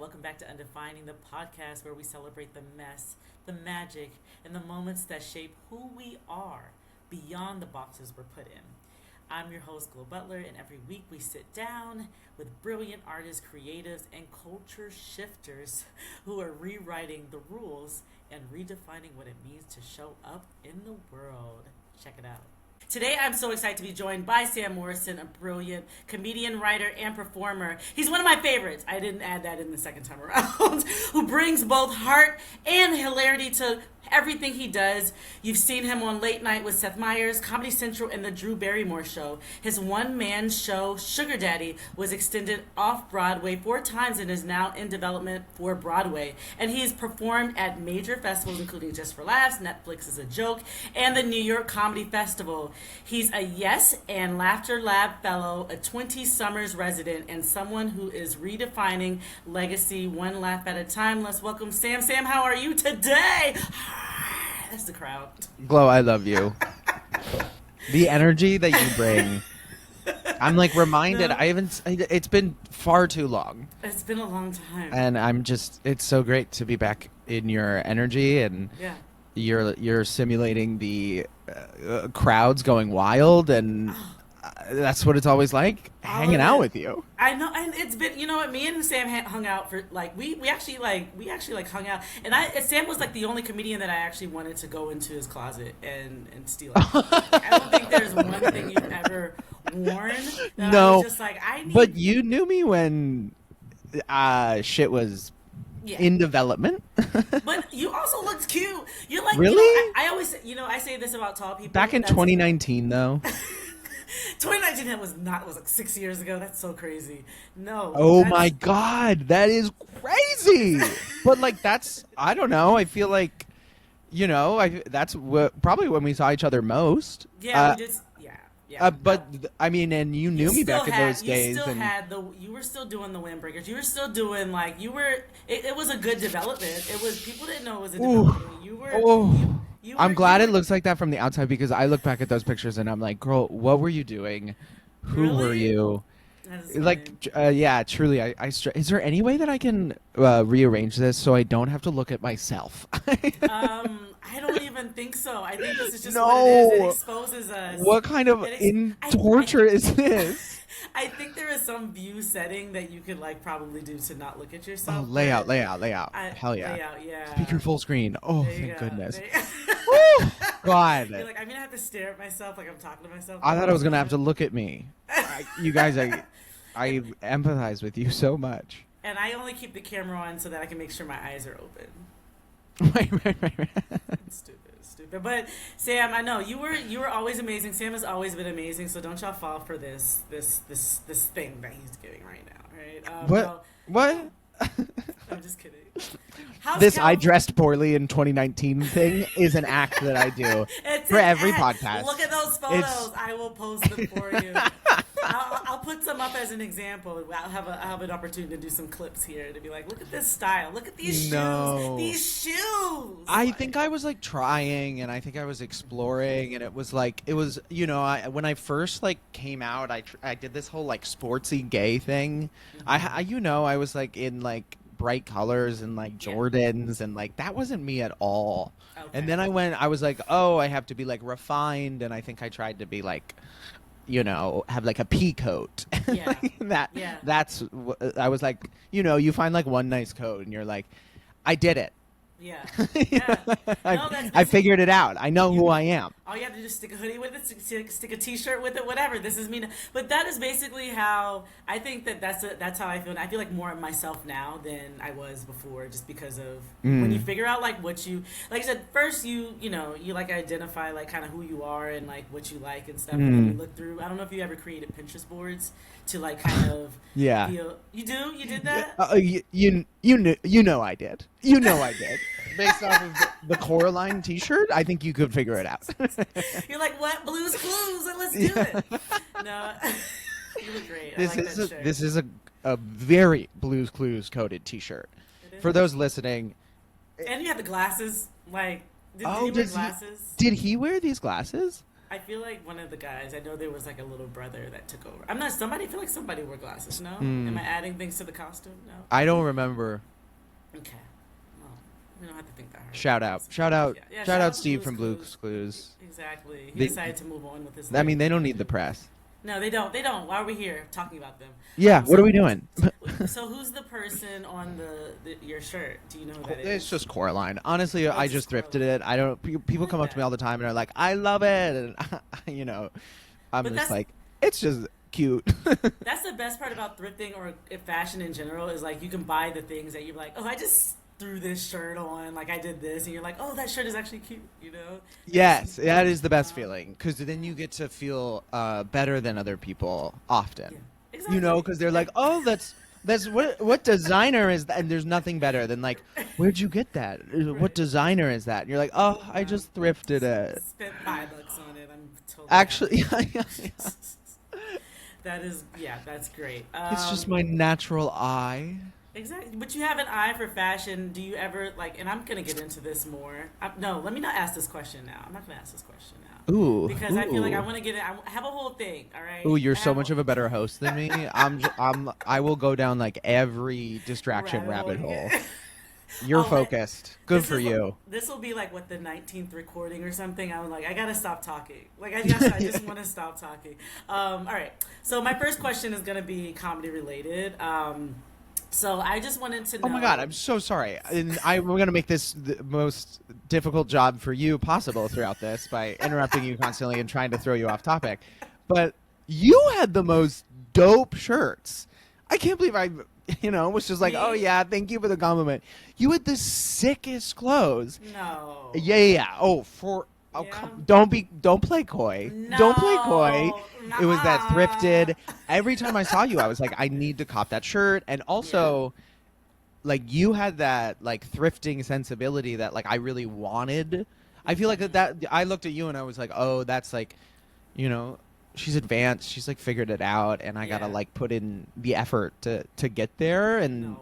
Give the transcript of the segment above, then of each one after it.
welcome back to Undefining the Podcast, where we celebrate the mess, the magic, and the moments that shape who we are beyond the boxes we're put in. I'm your host, Glo Butler, and every week we sit down with brilliant artists, creatives, and culture shifters who are rewriting the rules and redefining what it means to show up in the world. Check it out. Today, I'm so excited to be joined by Sam Morrison, a brilliant comedian, writer, and performer. He's one of my favorites. I didn't add that in the second time around. Who brings both heart and hilarity to everything he does. You've seen him on Late Night with Seth Meyers, Comedy Central, and The Drew Barrymore Show. His one-man show, Sugar Daddy, was extended off-Broadway 4 times and is now in development for Broadway. And he's performed at major festivals, including Just for Laughs, Netflix is a Joke, and the New York Comedy Festival. He's a Yes and Laughter Lab Fellow, a 20 Summers resident, and someone who is redefining legacy one laugh at a time. Let's welcome Sam. Sam, how are you today? That's the crowd. Glo, I love you. The energy that you bring. I'm like reminded. No. It's been far too long. It's been a long time. And it's so great to be back in your energy, and you're simulating the crowds going wild, and that's what it's always like, hanging out with you. I know, and it's been, you know what, me and Sam hung out for, like, we actually hung out, and Sam was, like, the only comedian that I actually wanted to go into his closet and steal it. I don't think there's one thing you've ever worn that I was just like, I need... But you knew me when shit was... Yeah. In development. But you also looked cute. You're like, really? I always, I say this about tall people. Back in 2019, though. 2019 was like 6 years ago. That's so crazy. No. Oh my God, that is crazy. But like, I don't know. I feel like, that's probably when we saw each other most. Yeah, we just. Yeah. But I mean, and you knew me back in those days. You were still doing the windbreakers. You were still doing it was a good development. People didn't know it was a development. You were. I'm glad it looks like that from the outside, because I look back at those pictures and I'm like, girl, what were you doing? Who were you? Truly. Is there any way that I can rearrange this so I don't have to look at myself? I don't even think so. I think this is just what it is. It exposes us. What kind of torture is this? I think there is some view setting that you could probably do to not look at yourself. Oh, layout. Hell yeah. Layout, yeah. Speaker full screen. Oh, thank goodness. Woo! God. You're like, I'm going to have to stare at myself like I'm talking to myself. I thought I was going to have to look at me. You guys, I empathize with you so much. And I only keep the camera on so that I can make sure my eyes are open. Right. Stupid. But Sam, I know you were always amazing. Sam has always been amazing. So don't y'all fall for this thing that he's doing right now, right? What? I'm just kidding. I dressed poorly in 2019 thing is an act that I do for every podcast. Look at those photos. I will post them for you. I'll put some up as an example. I'll have an opportunity to do some clips here to be like, look at this style. Look at these shoes. These shoes. I think I was trying, and I think I was exploring, and it was when I first came out, I did this whole sportsy gay thing. Mm-hmm. I was in bright colors and Jordans, and that wasn't me at all. Okay. And then I was like, oh, I have to be refined, and I think I tried to be have a pea coat. Yeah. That's I was like, you find one nice coat and you're like, I did it. Yeah. I figured it out. I know who I am. All you have to do is stick a hoodie with it, stick a t-shirt with it, whatever. This is me. But that is basically how I think that's how I feel. And I feel more of myself now than I was before, just because of when you figure out what you, like I said, first you identify kind of who you are and what you like and stuff. And then you look through. I don't know if you ever created Pinterest boards to kind of feel. You do? You did that? You know I did. Based off of the Coraline t-shirt, I think you could figure it out. You're like, what? Blue's Clues, and let's do it. No, you look great. This is a very Blue's Clues coded t-shirt. For those listening. And you have the glasses. Did he wear glasses? Did he wear these glasses? I feel like one of the guys, I know there was like a little brother that took over. I'm not somebody, I feel like somebody wore glasses, no? Am I adding things to the costume? No? I don't remember. Okay. Well, we don't have to think that hard. Shout out Yeah, shout out Steve Blue's from Blue's Clues. Exactly. He They- decided to move on with his I life. mean, they don't need the press. No, they don't. They don't. Why are we here talking about them? Yeah, what are we doing? So who's the person on your shirt? Do you know who that is? It's just Coraline. Honestly, Oh, I it's just just thrifted it. I don't. People come up to me all the time and are like, "I love it," and I'm But just that's- like, it's just cute. That's the best part about thrifting or fashion in general is like you can buy the things that you're like, oh, I just threw this shirt on, like I did this, and you're like, oh, that shirt is actually cute, you know? Yes, that is the best feeling because then you get to feel better than other people often. Yeah, exactly. Because they're like, "Oh, that's what designer is that?" And there's nothing better than like, "Where'd you get that? What designer is that?" And you're like, "Oh, I just thrifted it." Spent $5 on it. I'm totally Actually, that's great. it's just my natural eye. Exactly, but you have an eye for fashion. Do you ever like? And I'm gonna get into this more. No, let me not ask this question now. I'm not gonna ask this question now. Ooh, because I feel like I want to get it. I have a whole thing. All right. Ooh, you're so much of a better host than me. I will go down like every distraction rabbit hole. You're focused. Good for you. This will be like the 19th recording or something. I'm like, I gotta stop talking. Like I just want to stop talking. All right. So my first question is gonna be comedy related. So I just wanted to know. Oh my God, I'm so sorry. And we're going to make this the most difficult job for you possible throughout this by interrupting you constantly and trying to throw you off topic. But you had the most dope shirts. I can't believe I was just like, "Oh yeah, thank you for the compliment." You had the sickest clothes. No. Yeah. Oh, don't play coy. No. Don't play coy. It was that thrifted. Every time I saw you, I was like, I need to cop that shirt. And also, like, you had that like thrifting sensibility that like I really wanted. I feel like that I looked at you and I was like, oh, that's like, she's advanced. She's like figured it out, and I gotta like put in the effort to get there. And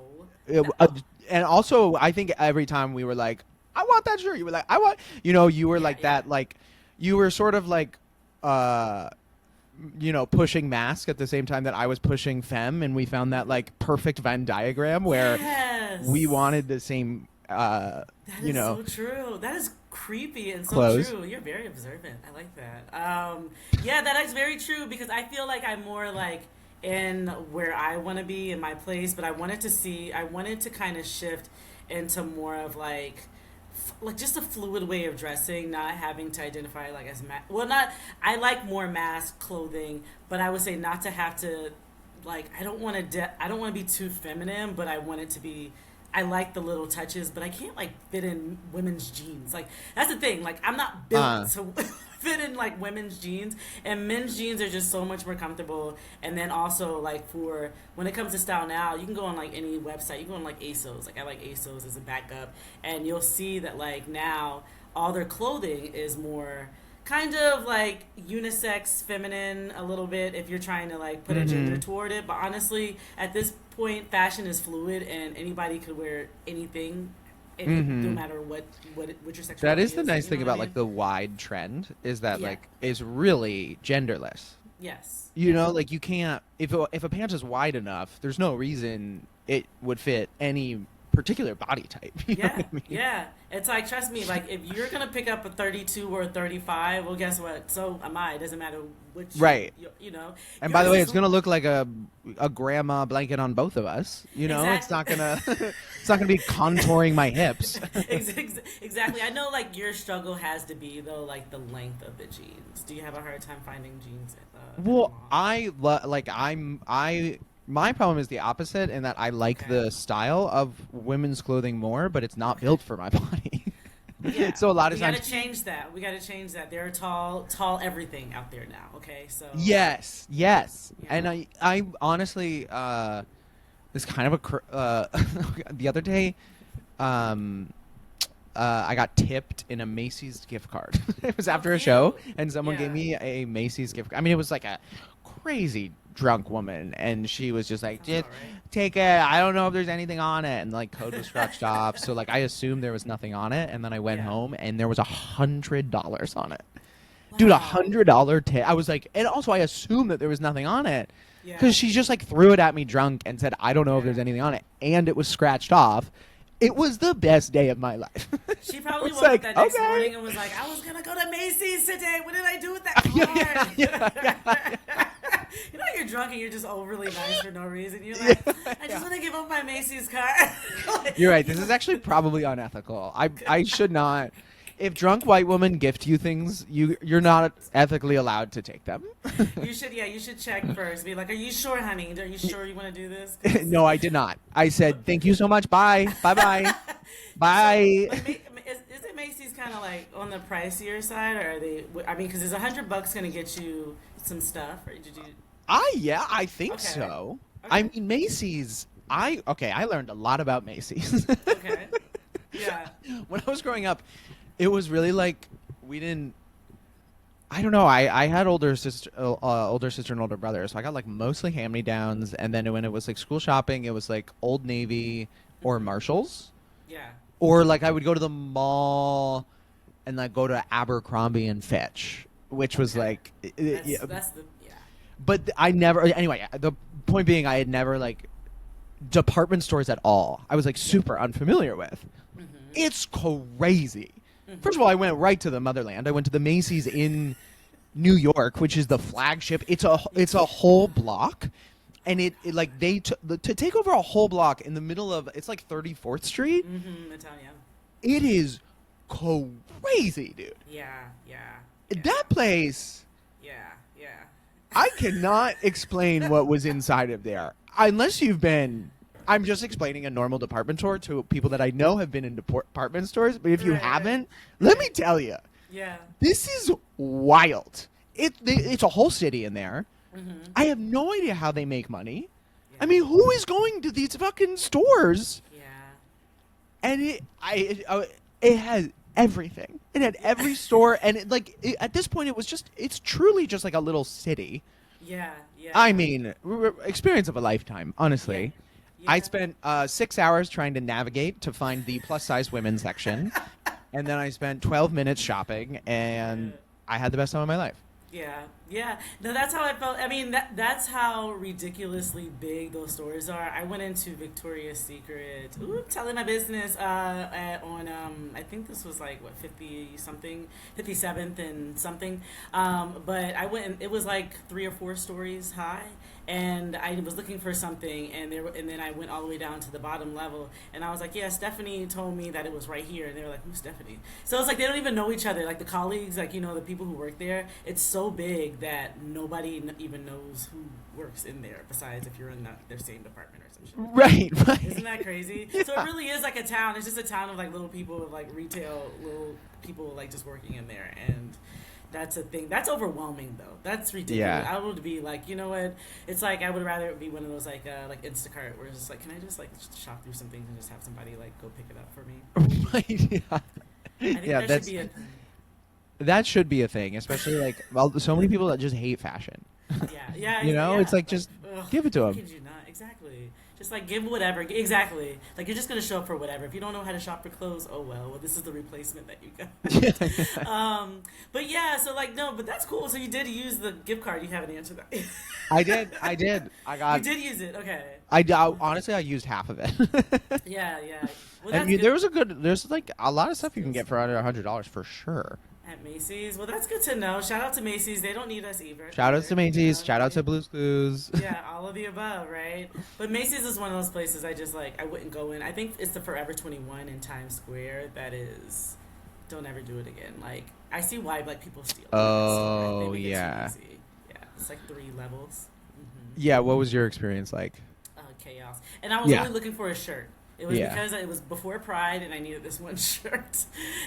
and also, I think every time we were like, I want that shirt. You were like, I want. You were like that. Like, you were sort of like, pushing mask at the same time that I was pushing femme, and we found that like perfect Venn diagram where we wanted the same. That is so true. That is creepy and so clothes. True. You're very observant. I like that. That is very true because I feel like I'm more like in where I want to be in my place, but I wanted to kind of shift into more of like just a fluid way of dressing, not having to identify like as I like more mask clothing, but I would say not to have to like I don't want to be too feminine, but I want it to be. I like the little touches, but I can't like fit in women's jeans. Like that's the thing. Like I'm not built to fit in like women's jeans, and men's jeans are just so much more comfortable. And then also like for when it comes to style now, you can go on like any website. You can go on like ASOS. Like I like ASOS as a backup, and you'll see that like now all their clothing is more kind of like unisex, feminine a little bit if you're trying to like put a gender toward it. But honestly, at this point, fashion is fluid and anybody could wear anything, no matter what your sexuality That is the nice you thing know about what I like mean? the wide trend is that like is really genderless. Yes. Like you can't if a pant is wide enough, there's no reason it would fit any particular body type. You know what I mean? Yeah. It's like, trust me, like if you're gonna pick up a 32 or a 35, well, guess what? So am I. It doesn't matter which. Right. And by the way, it's gonna look like a grandma blanket on both of us. Exactly. It's not gonna be contouring my hips. Exactly. I know, like your struggle has to be though, like the length of the jeans. Do you have a hard time finding jeans? Well, my problem is the opposite in that I like the style of women's clothing more, but it's not built for my body. Yeah. So a lot of we times gotta change that. There are tall everything out there now. Okay, so yes. Yeah. And I honestly, it's kind of the other day, I got tipped in a Macy's gift card. It was after a show, and someone gave me a Macy's gift card. I mean, it was like a crazy drunk woman, and she was just like, just take it. I don't know if there's anything on it, and like code was scratched off, so like I assumed there was nothing on it, and then I went home, and there was $100 on it. Dude, Wow. $100 tip. I was like, and also I assumed that there was nothing on it. Yeah. Because she just like threw it at me drunk and said, I don't know if Yeah. there's anything on it. And it was scratched off. It was the best day of my life. She probably I was woke up like, that next okay. morning and was like, I was going to go to Macy's today. What did I do with that card? You know, you're drunk and you're just overly nice for no reason. You're like, I just want to give up my Macy's card. You're right. This is actually probably unethical. I should not. If drunk white women gift you things, you're not ethically allowed to take them. You should check first. Be like, are you sure, honey? Are you sure you want to do this? 'Cause- No, I did not. I said, thank you so much. Bye. Bye-bye. Bye. So, like, is it Macy's kind of like on the pricier side, or are they? I mean, because is $100 going to get you some stuff, or did you? I think Okay. so. Okay. I mean, Macy's. I learned a lot about Macy's. Okay. Yeah. When I was growing up, it was really like we didn't. I don't know. I had older sister and older brother, so I got like mostly hand-me-downs, and then when it was like school shopping, it was like Old Navy or Marshalls, Yeah. or like I would go to the mall and like go to Abercrombie and Fitch, which was like. That's the yeah. But I never. Anyway, the point being, I had never like department stores at all. I was like super unfamiliar with. Mm-hmm. It's crazy. First of all, I went right to the motherland. I went to the Macy's in New York, which is the flagship. It's a whole block, and it like to take over a whole block in the middle of it's like 34th Street. Mm-hmm. Italian. It is crazy, dude. Yeah. That place. Yeah. I cannot explain what was inside of there unless you've been. I'm just explaining a normal department store to people that I know have been in department stores. But if you Right. haven't, let me tell you, Yeah. this is wild. It's a whole city in there. Mm-hmm. I have no idea how they make money. Yeah. I mean, who is going to these fucking stores? Yeah. And it has everything. It had every store, and at this point, it's truly just like a little city. Yeah. I mean, experience of a lifetime, honestly. Yeah. I spent 6 hours trying to navigate to find the plus-size women's section, and then I spent 12 minutes shopping, and I had the best time of my life. Yeah. No, that's how I felt. I mean, that's how ridiculously big those stores are. I went into Victoria's Secret, telling my business, on, I think this was like, 57th and something. But I went, and it was like 3 or 4 stories high. And I was looking for something, and then I went all the way down to the bottom level, and I was like, yeah, Stephanie told me that it was right here, and they were like, who's Stephanie? So it's like they don't even know each other, like the colleagues, like, the people who work there. It's so big that nobody even knows who works in there, besides if you're in their same department or some shit. Right. Isn't that crazy? Yeah. So it really is like a town. It's just a town of like little people with like retail, little people like just working in there, and that's a thing. That's overwhelming, though. That's ridiculous. Yeah. I would be like, you know what? It's like I would rather it be one of those like Instacart where it's just like, can I just like shop through some things and just have somebody like go pick it up for me? Right, yeah. I think Yeah, that should be a thing. That should be a thing, especially like so many people that just hate fashion. Yeah. It's like just give it to how them. could you not? Exactly. Just like give whatever. Exactly. Like you're just gonna show up for whatever. If you don't know how to shop for clothes, oh well. This is the replacement that you got. But yeah, so like no, but that's cool. So you did use the gift card. You haven't answered that. I did. I got. You did use it. Okay. Honestly, I used half of it. Yeah. Well, I that's mean, good. there's like a lot of stuff you can get for under $100 for sure. At Macy's. Well, that's good to know. Shout out to Macy's. They don't need us either. Shout out to Macy's. Shout out to Blue's Clues. Yeah, all of the above, right? But Macy's is one of those places I just like. I wouldn't go in. I think it's the Forever 21 in Times Square. That is, don't ever do it again. Like I see why like people steal. Oh, They make it too yeah. easy. Yeah, it's like 3 levels. Yeah, what was your experience like? Chaos. And I was Yeah. only looking for a shirt. It was Yeah. because it was before Pride and I needed this one shirt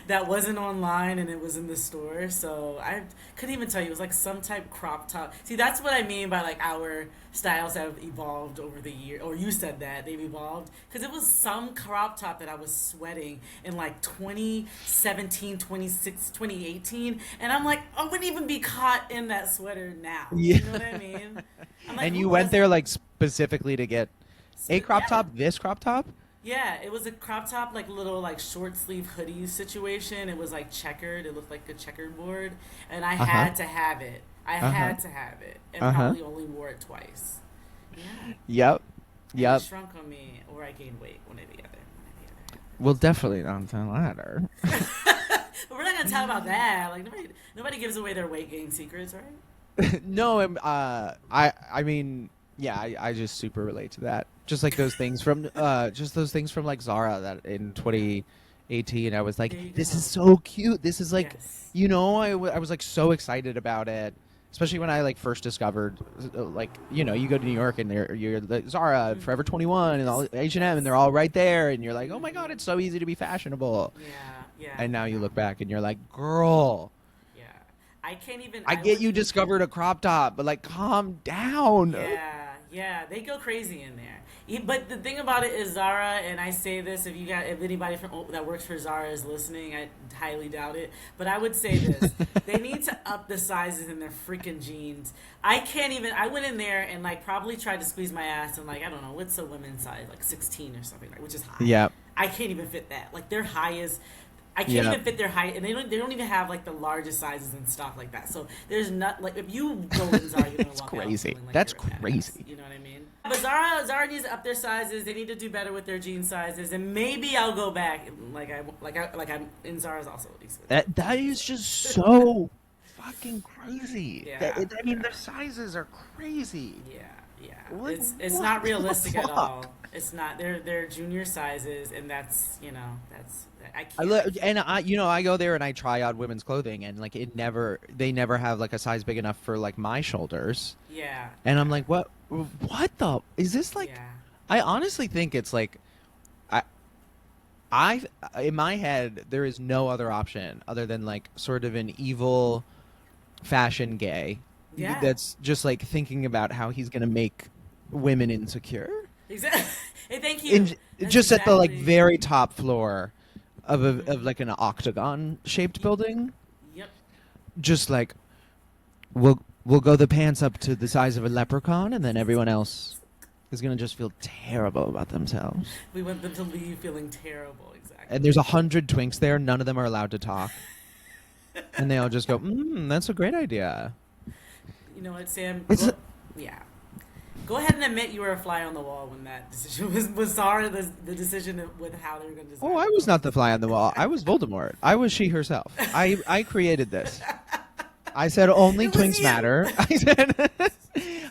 that wasn't online and it was in the store. So I couldn't even tell you. It was like some type crop top. See, that's what I mean by like our styles have evolved over the year. Or you said that they've evolved. Because it was some crop top that I was sweating in like 2017, 2018. And I'm like, I wouldn't even be caught in that sweater now. Yeah. You know what I mean? I'm like, And who you was went there it? like specifically to get a crop Yeah. top, this crop top? Yeah, it was a crop top, like little like short sleeve hoodie situation. It was like checkered. It looked like a checkerboard, and I Uh-huh. had to have it. I Uh-huh. had to have it, and Uh-huh. probably only wore it twice. Yeah, Yep. and it Yep. shrunk on me, or I gained weight. One or the other. Well, definitely not the latter. But we're not gonna talk about that. Like nobody gives away their weight gain secrets, right? No, I mean, yeah, I just super relate to that. Just those things from like Zara that in 2018 I was like, There you this go. is so cute. This is like, Yes. I was like so excited about it, especially when I like first discovered, like, you go to New York and you're like Zara, Forever 21, and all H&M, and they're all right there, and you're like, oh my god, it's so easy to be fashionable. Yeah, yeah. And now you look back and you're like, girl. Yeah. I can't even. I get you discovered a crop top, but like, calm down. Yeah, yeah, they go crazy in there. But the thing about it is Zara, and I say this if anybody that works for Zara is listening, I highly doubt it. But I would say this: they need to up the sizes in their freaking jeans. I can't even. I went in there and like probably tried to squeeze my ass and like I don't know what's a women's size, like 16 or something, like, which is high. Yeah. I can't even fit that. Like their high is. I can't Yeah. even fit their height, and they don't even have like the largest sizes in stock like that. So there's not like if you go in Zara, you're gonna It's walk crazy. out feeling like That's you're a badass. crazy. You know what I mean? But Zara needs to up their sizes. They need to do better with their jean sizes, and maybe I'll go back I'm in Zara's also expensive. That is just so fucking crazy. Yeah. I mean, their sizes are crazy. Yeah, yeah. What- It's what not the realistic at all. fuck? It's not. They're junior sizes, and that's I can't. I go there and I try on women's clothing, and like they never have like a size big enough for like my shoulders, Yeah. and I'm like, what the is this like? Yeah. I honestly think it's like, I in my head there is no other option other than like sort of an evil fashion gay Yeah. that's just like thinking about how he's gonna make women insecure. Exactly. Hey, thank you. That's Just at the like exactly- very top floor of like an octagon shaped building, Yep. just like we'll go the pants up to the size of a leprechaun, and then everyone else is gonna just feel terrible about themselves. We want them to leave feeling terrible. Exactly. And there's 100 twinks there, none of them are allowed to talk, and they all just go, that's a great idea. You know what, Sam? It's Yeah. Go ahead and admit you were a fly on the wall when that decision was Zara the decision with how they were going to design. Oh, I was not the fly on the wall. I was Voldemort. I was she herself. I created this. I said only It was twinks you. matter.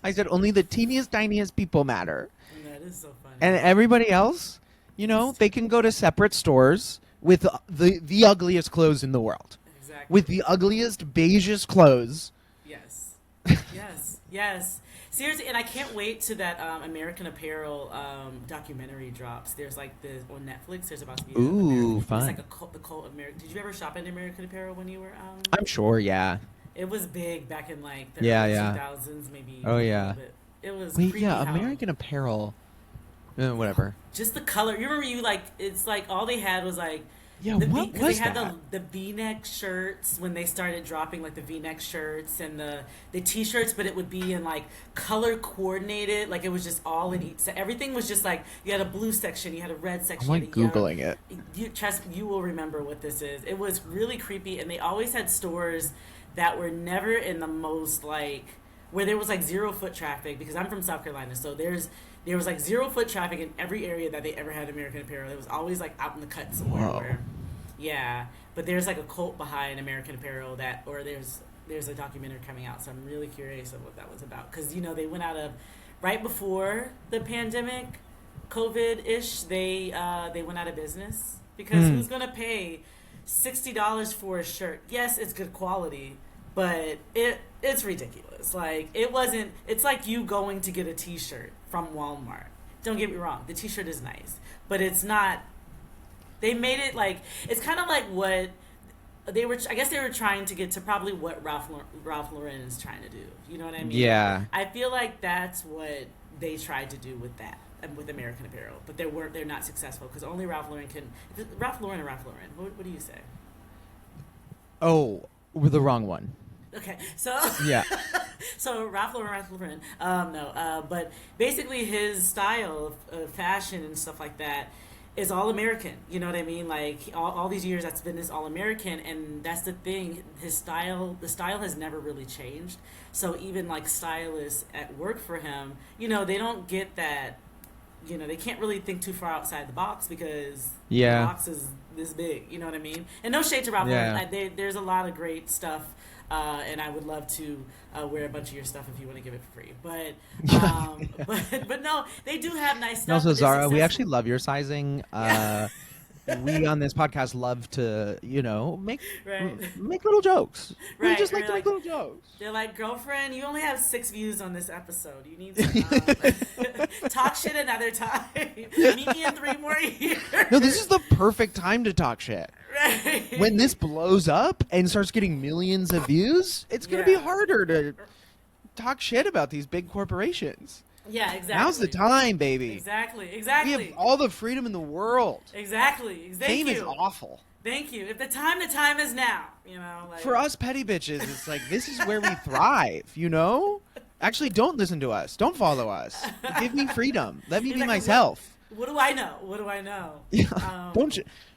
I said only the teeniest, tiniest people matter. That is so funny. And everybody else, they can go to separate stores with the ugliest clothes in the world. Exactly. With the ugliest, beigest clothes. Yes. Yes. Yes. Seriously, and I can't wait to that American Apparel documentary drops. There's like on Netflix. There's about to be. Ooh, fun. It's like the cult American. Did you ever shop at American Apparel when you were? I'm sure, yeah. It was big back in like the Yeah, early yeah. 2000s, maybe. Oh, a yeah. little bit. It was. Wait, creepy yeah, how- American Apparel. Whatever. Just the color. You remember it's like all they had was like. Yeah, Because what was they had that? the V-neck shirts when they started dropping like the V-neck shirts and the T-shirts, but it would be in like color coordinated, like it was just all in each. So everything was just like you had a blue section, you had a red section. I'm you like had a yellow- Googling it. Trust me, you will remember what this is. It was really creepy, and they always had stores that were never in the most like where there was like 0 foot traffic, because I'm from South Carolina, so there was like 0 foot traffic in every area that they ever had American Apparel. It was always like out in the cut somewhere. Whoa. Yeah, but there's like a cult behind American Apparel there's a documentary coming out, so I'm really curious of what that was about, because they went out of right before the pandemic, COVID-ish. They went out of business because who's gonna pay $60 for a shirt? Yes, it's good quality, but it's ridiculous. Like it wasn't. It's like you going to get a T-shirt from Walmart. Don't get me wrong, the T-shirt is nice, but it's not. They made it like it's kind of like what they were. I guess they were trying to get to probably what Ralph Lauren is trying to do. You know what I mean? Yeah. I feel like that's what they tried to do with that with American Apparel, but they're not successful because only Ralph Lauren can. Ralph Lauren or Ralph Lauren? What do you say? Oh, we're the wrong one. Okay, so Yeah. so Ralph Lauren, no, but basically his style of fashion and stuff like that is all American. You know what I mean? Like all these years, that's been this all American, and that's the thing. The style has never really changed. So even like stylists at work for him, you know, they don't get that. You know, they can't really think too far outside the box because the box is this big. You know what I mean? And no shade to Ralph Lauren. There's a lot of great stuff, and I would love to wear a bunch of your stuff if you want to give it for free. But but no, they do have nice stuff. Also, Zara, we actually love your sizing. We on this podcast love to, you know, make little jokes. We just like to make little jokes. They're like, girlfriend, you only have 6 views on this episode. You need to talk shit another time. Meet me in 3 more years. No, this is the perfect time to talk shit. Right. When this blows up and starts getting millions of views, it's going to be harder to talk shit about these big corporations. Yeah, exactly. Now's the time, baby. Exactly. We have all the freedom in the world. Exactly. Fame is awful. Thank you. If the time is now, you know. Like... For us petty bitches, it's like, this is where we thrive, you know? Actually, don't listen to us. Don't follow us. Give me freedom. Let me be myself. What do I know? What do I know? Yeah.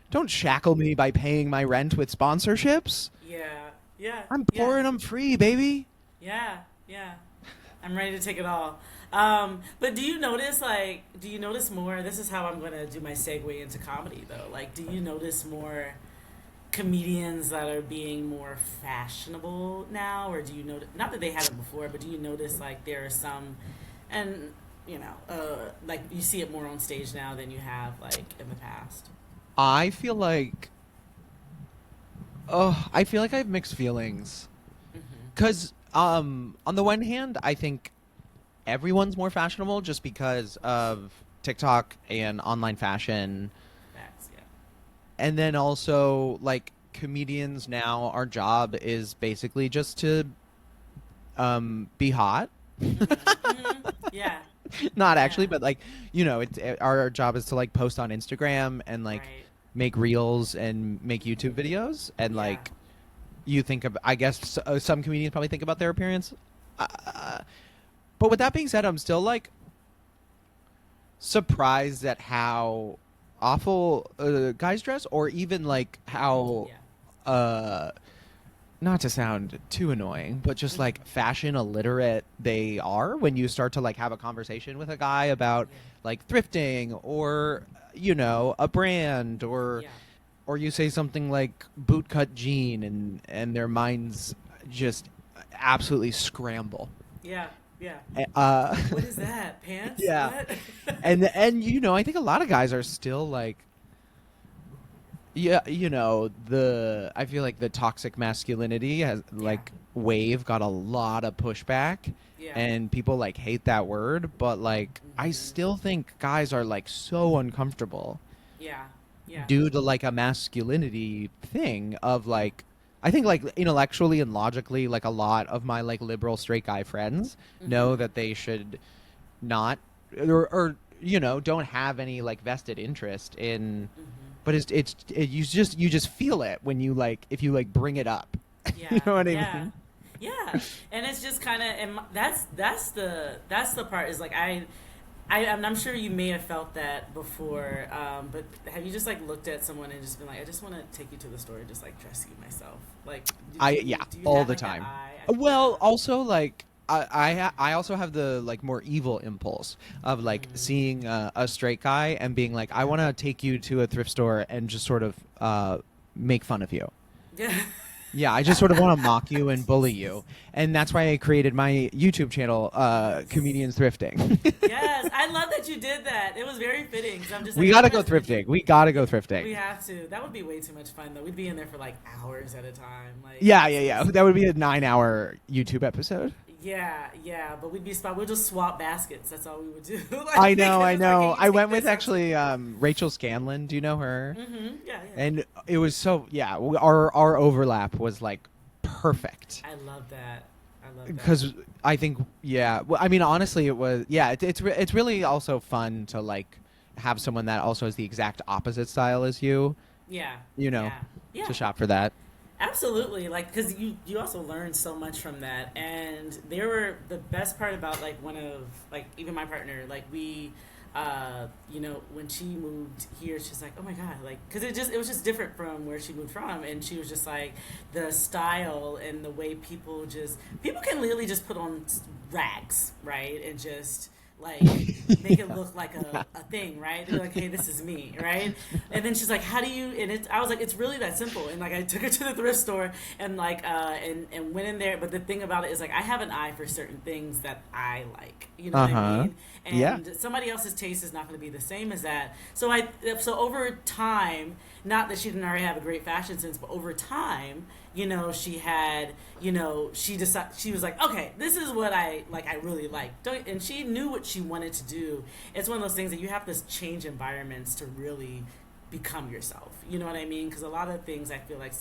Don't shackle me by paying my rent with sponsorships. Yeah. I'm poor and I'm free, baby. Yeah. I'm ready to take it all. But do you notice more, this is how I'm going to do my segue into comedy though. Like, do you notice more comedians that are being more fashionable now? Or do you notice, not that they haven't before, but do you notice like there are some, and you know, like you see it more on stage now than you have like in the past? I feel like I have mixed feelings. Because on the one hand, I think everyone's more fashionable just because of TikTok and online fashion. Facts, yeah. And then also, like, comedians now, our job is basically just to be hot. Yeah. Not actually, but like, you know, our job is to like post on Instagram and like make reels and make YouTube videos. And like, you think of, I guess some comedians probably think about their appearance. But with that being said, I'm still like surprised at how awful guys dress, or even like how not to sound too annoying, but just like fashion illiterate they are when you start to like have a conversation with a guy about like thrifting or, you know, a brand, or you say something like bootcut jean and their minds just absolutely scramble. Yeah. What is that? Pants? Yeah. What? and you know, I think a lot of guys are still like, you know, I feel like the toxic masculinity has like wave got a lot of pushback, and people like hate that word, but like I still think guys are like so uncomfortable. Yeah. Due to like a masculinity thing of like, I think like intellectually and logically, like a lot of my like liberal straight guy friends know that they should not or you know, don't have any like vested interest in, but you just feel it when you like, if you like bring it up. You know what I mean? Yeah. And it's just kind of, and that's the part is like, I'm sure you may have felt that before, but have you just like looked at someone and just been like, I just want to take you to the store and just like dress you myself? Like, all the time. Well, also like I also have the like more evil impulse of like seeing a straight guy and being like, I want to take you to a thrift store and just sort of make fun of you. Yeah, I just sort of want to mock you and bully you. And that's why I created my YouTube channel, Comedians Thrifting. Yes, I love that you did that. It was very fitting. So I'm just like, we got to go thrifting. We got to go thrifting. We have to. That would be way too much fun, though. We'd be in there for like hours at a time. Like, yeah. That would be a 9-hour YouTube episode. Yeah, but we'll just swap baskets. That's all we would do. Like, I know. I went with actually Rachel Scanlon. Do you know her? Yeah. And it was so, our overlap was like perfect. I love that. Because I think, well, I mean, honestly, it was, it's really also fun to like have someone that also has the exact opposite style as you. Yeah. You know, to shop for that. Absolutely, like, because you also learn so much from that, and the best part about like one of like even my partner, like we you know, when she moved here, she's like, oh my God, like, because it was just different from where she moved from. And she was just like, the style and the way people can literally just put on rags, right? And just like make it look like a thing, right? They're like, hey, this is me, right? And then she's like, how do you, I was like, it's really that simple. And like, I took her to the thrift store and like, and went in there. But the thing about it is like, I have an eye for certain things that I like, you know what I mean? And somebody else's taste is not going to be the same as that. So over time, not that she didn't already have a great fashion sense, but over time, you know, she had, you know, she was like, okay, this is what I really like. And she knew what she wanted to do. It's one of those things that you have to change environments to really become yourself. You know what I mean? Because a lot of things I feel like I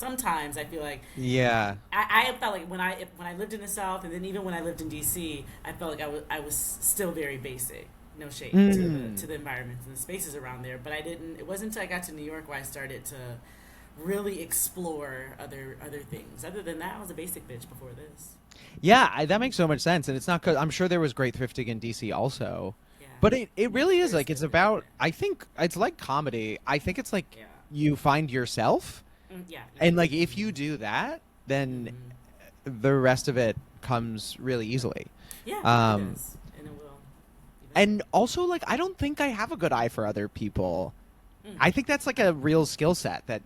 felt like when I lived in the South, and then even when I lived in DC, I felt like I was still very basic. No shade to the environments and the spaces around there. But it wasn't until I got to New York where I started to really explore other things. Other than that, I was a basic bitch before this. Yeah, that makes so much sense. And it's not because I'm sure there was great thrifting in DC also. Yeah. But it really is like, it's about, I think it's like comedy. I think it's like you find yourself. And like, if you do that, then the rest of it comes really easily. Yeah, it is. And it will. And also, like, I don't think I have a good eye for other people. I think that's like a real skill set that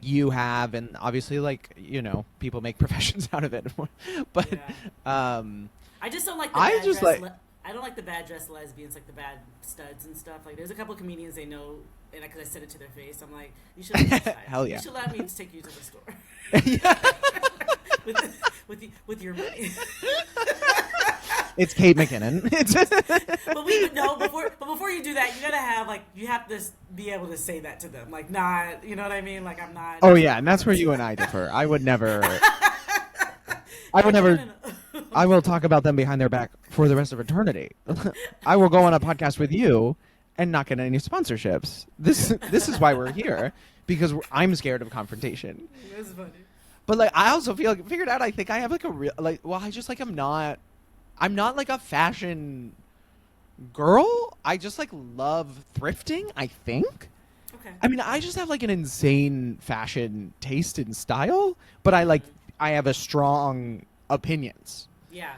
you have, and obviously, like, you know, people make professions out of it. But I just don't like I don't like the bad dressed lesbians, like the bad studs and stuff. Like, there's a couple of comedians they know, and because I said it to their face, I'm like, you should hell yeah, you should let me take you to the store with your money. It's Kate McKinnon. But before you do that, you gotta have you have to be able to say that to them, like, not, you know what I mean? Like, I'm not. Oh yeah, and that's where you and I differ. I would never. I will talk about them behind their back for the rest of eternity. I will go on a podcast with you and not get any sponsorships. This is why we're here, because I'm scared of confrontation. That's funny. But like, I also figured out, I think I have like a real, like, well, I just like, I'm not like a fashion girl. I just like love thrifting, I think. Okay. I mean, I just have like an insane fashion taste and style, but I have a strong opinions. Yeah.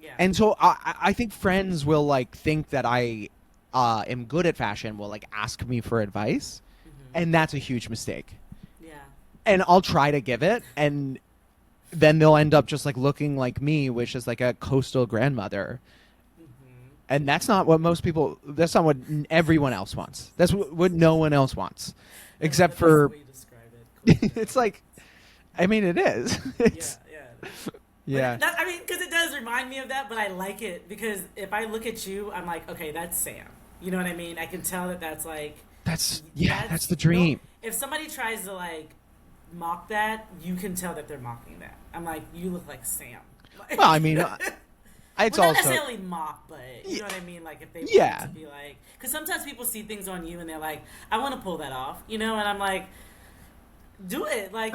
Yeah. And so I think friends will like think that I am good at fashion, will like ask me for advice, and that's a huge mistake. Yeah. And I'll try to give it, and then they'll end up just like looking like me, which is like a coastal grandmother. And that's not what that's not what everyone else wants. That's what no one else wants. Except for, it's like, I mean, it is. Yeah. I mean, because it does remind me of that, but I like it because if I look at you, I'm like, okay, that's Sam. You know what I mean? I can tell that's like... That's the dream. You know, if somebody tries to like mock that, you can tell that they're mocking that. I'm like, you look like Sam. Well, I mean, it's not also... necessarily mock, but you know what I mean? Like, if they want to be like... Because sometimes people see things on you and they're like, I want to pull that off, you know? And I'm like, do it. Like,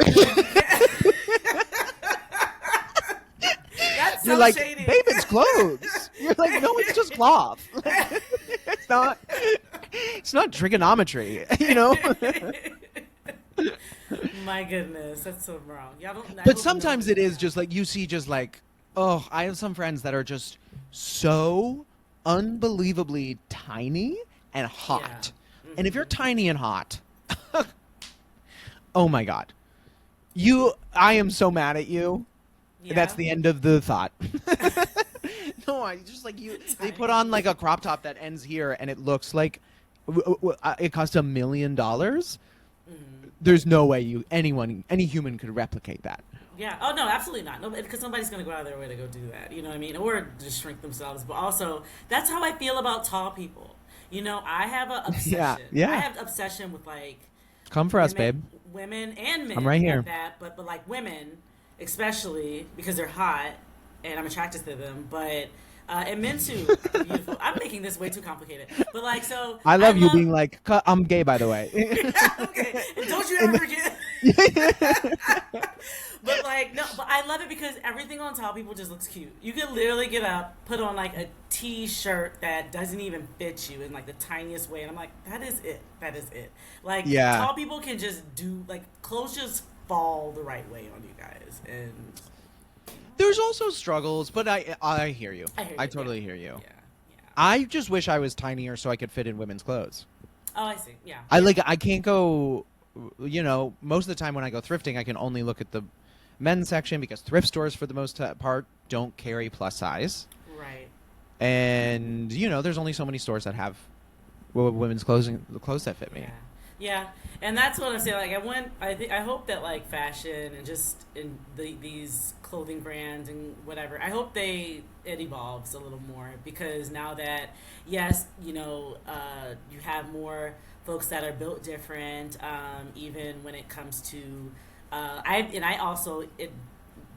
that's so you're like, shady. babe, it's clothes. You're like, no, it's just cloth. It's not trigonometry, you know? My goodness, that's so wrong. But sometimes it is just like, you see just like, oh, I have some friends that are just so unbelievably tiny and hot. Yeah. And if you're tiny and hot, oh my God. I am so mad at you. Yeah. That's the end of the thought. No, I just like they put on like a crop top that ends here and it looks like it cost $1 million. There's no way any human could replicate that. Yeah. Oh no, absolutely not. No, because somebody's gonna go out of their way to go do that. You know what I mean? Or just shrink themselves. But also, that's how I feel about tall people. You know, I have an obsession. Yeah. I have an obsession with like. Come for us, babe. Women and men. I'm right here. Like that, but like women, especially because they're hot and I'm attracted to them. But And men too. Beautiful. I'm making this way too complicated. But like, so I love you being like, I'm gay, by the way. Okay. And don't you ever forget. But like, no, but I love it because everything on Tall People just looks cute. You can literally get up, put on like a t-shirt that doesn't even fit you in like the tiniest way. And I'm like, that is it. That is it. Like, Tall People can just do, like, clothes just fall the right way on you guys. And there's also struggles, but I hear you. I totally hear you. Yeah. I just wish I was tinier so I could fit in women's clothes. Oh, I see. Yeah. I can't go, most of the time when I go thrifting, I can only look at the men's section because thrift stores for the most part don't carry plus size. Right. And, there's only so many stores that have women's clothes that fit me. Yeah, and that's what I'm saying. Like, I hope that like fashion and just in these clothing brands and whatever, I hope it evolves a little more, because now that you have more folks that are built different, even when it comes to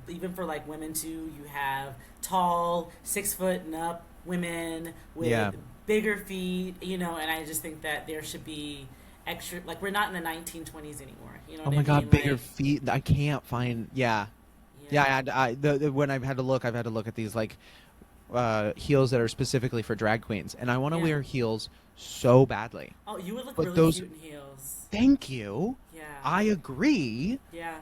even for like women too, you have tall 6 foot and up women with bigger feet, and I just think that there should be extra, like, we're not in the 1920s anymore. You know what I mean? Oh my God, bigger feet. I can't find. Yeah. When I've had to look at these like heels that are specifically for drag queens, and I want to wear heels so badly. Oh, you would look really cute in heels. Thank you. Yeah. I agree. Yeah.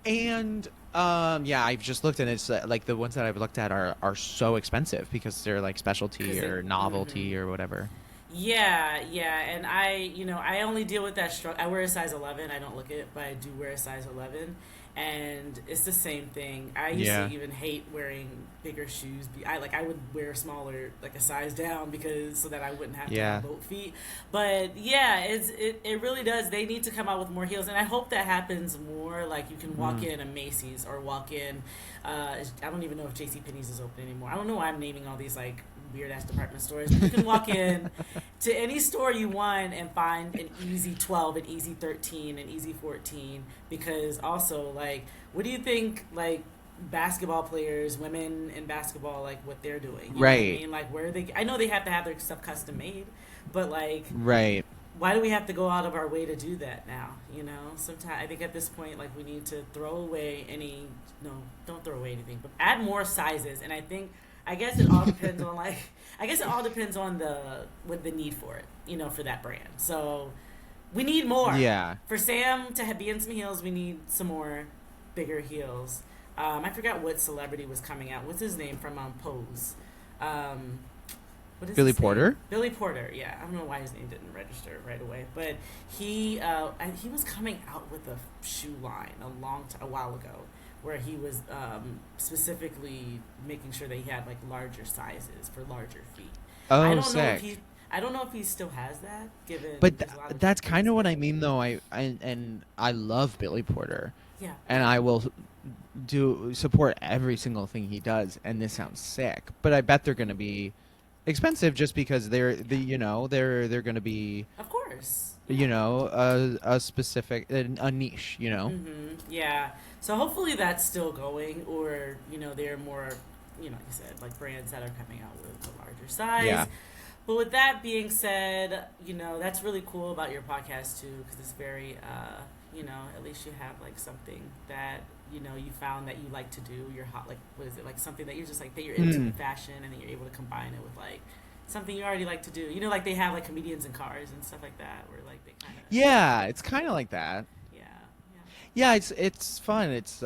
And I've just looked, and it's like the ones that I've looked at are so expensive because they're like specialty or novelty or whatever. Yeah, and I only deal with that struggle. I wear a size 11. I don't look it, but I do wear a size 11, and it's the same thing. I used to even hate wearing bigger shoes. I would wear smaller, like a size down, so that I wouldn't have to have boat feet. But it really does. They need to come out with more heels, and I hope that happens more. Like, you can walk in a Macy's or walk in. I don't even know if JCPenney's is open anymore. I don't know why I'm naming all these like weird ass department stores. You can walk in to any store you want and find an easy 12, an easy 13, an easy 14. Because also, like, what do you think, like, basketball players, women in basketball, like, what they're doing? You know what I mean? Like, where are they? I know they have to have their stuff custom made, but like, why do we have to go out of our way to do that now? Sometimes I think at this point, like, we need to throw away don't throw away anything, but add more sizes. And I guess it all depends on the need for it, for that brand. So we need more. Yeah. For Sam to be in some heels, we need some more bigger heels. I forgot what celebrity was coming out. What's his name from Pose? What is Billy Porter? Name? Billy Porter, yeah. I don't know why his name didn't register right away, but he was coming out with a shoe line a while ago, where he was specifically making sure that he had like larger sizes for larger feet. Oh, sick. I don't know if he still has that. But that's kind of what I mean, though. I love Billy Porter. Yeah. And I will support every single thing he does. And this sounds sick, but I bet they're going to be expensive just because they're going to be, of course, a specific a niche, Mm-hmm. Yeah. So hopefully that's still going, or there are more, like I said, like brands that are coming out with a larger size. Yeah. But with that being said, that's really cool about your podcast too, because it's very, at least you have like something that you found that you like to do. You're hot, like, what is it, like something that you're just like that you're into fashion, and then you're able to combine it with like something you already like to do. Like they have like comedians in cars and stuff like that, where like they kind of it's kind of like that. Yeah, it's fun. It's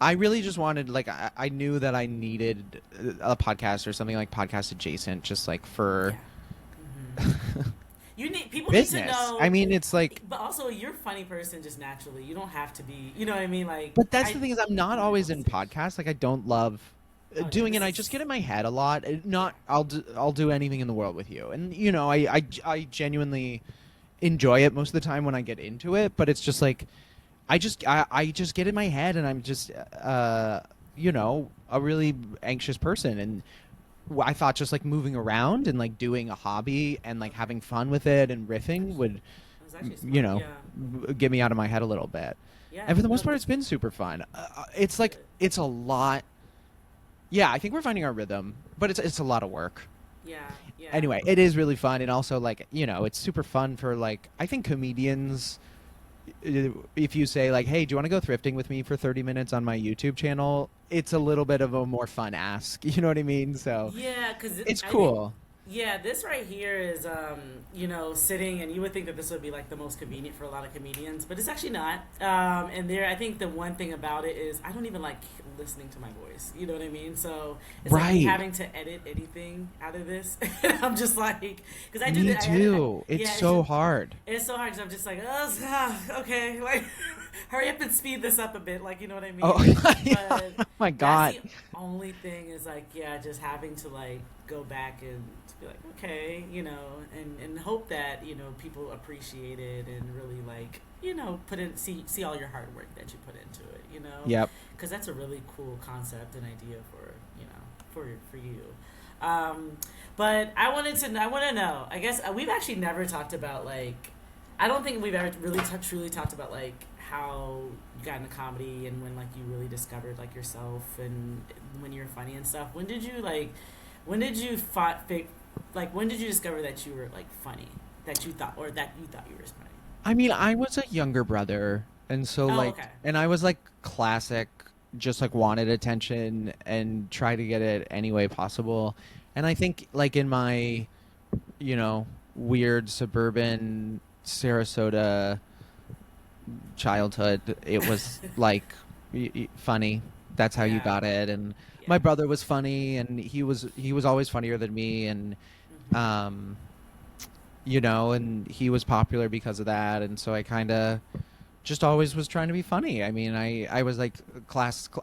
I really just wanted, like, I knew that I needed a podcast or something like podcast adjacent, just like for you need people business. Need to know. I mean, it's like, but also you're a funny person just naturally. You don't have to be. You know what I mean? Like, but that's the thing, is I'm not always in podcasts. Like, I don't love doing it. I just get in my head a lot. I'll do anything in the world with you, and I genuinely enjoy it most of the time when I get into it. But it's just like, I just get in my head, and I'm just a really anxious person, and I thought just like moving around and like doing a hobby and like having fun with it and riffing would get me out of my head a little bit. Yeah, and for the most part, it's been super fun. It's like, it's a lot Yeah, I think we're finding our rhythm, but it's a lot of work. Yeah, yeah. Anyway, it is really fun, and also like it's super fun for like I think comedians. If you say like, "Hey, do you want to go thrifting with me for 30 minutes on my YouTube channel?" It's a little bit of a more fun ask. You know what I mean? So Yeah, because it's I think, cool. yeah, this right here is, sitting, and you would think that this would be like the most convenient for a lot of comedians, but it's actually not. And there, I think the one thing about it is I don't even like listening to my voice. You know what I mean? So it's like me Right. having to edit anything out of this. And I'm just like, because I do Me that. too. Yeah, It's so hard. it's so hard because I'm just like, okay, like, hurry up and speed this up a bit, like, you know what I Oh, mean? yeah. But Oh my that's God. the only thing is like, yeah, just having to like go back and be like, okay, and hope that people appreciate it and really like put in see all your hard work that you put into it, Yep. because that's a really cool concept and idea for for you. Um, but I want to know. I guess we've actually never talked about like. I don't think we've ever really truly talked about like how you got into comedy and when like you really discovered like yourself and when you're funny and stuff. When did you like? When did you like? When did you discover that you were like funny? That you thought you were funny? I mean, I was a younger brother, and so Oh, like, okay. and I was like classic, just like wanted attention and try to get it any way possible. And I think like in my, weird suburban Sarasota childhood, it was like funny. That's how you Yeah. got it. And my Yeah. brother was funny, and he was always funnier than me, and Hmm. um, and he was popular because of that, and so I kind of just always was trying to be funny. I mean, I was like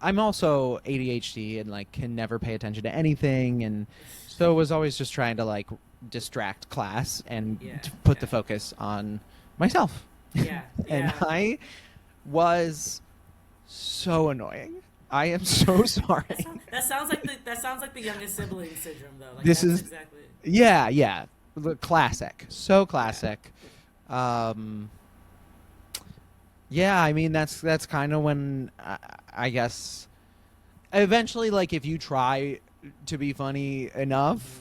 I'm also ADHD and like can never pay attention to anything, and so was always just trying to like distract class and Yeah. put the Yeah. focus on myself. Yeah. And Yeah. I was so annoying. I am so sorry. That sounds like the youngest sibling syndrome though. Like This that's is exactly. Yeah, yeah. Classic. So Yeah. classic. Um yeah, I mean that's kind of when I guess eventually like if you try to be funny enough,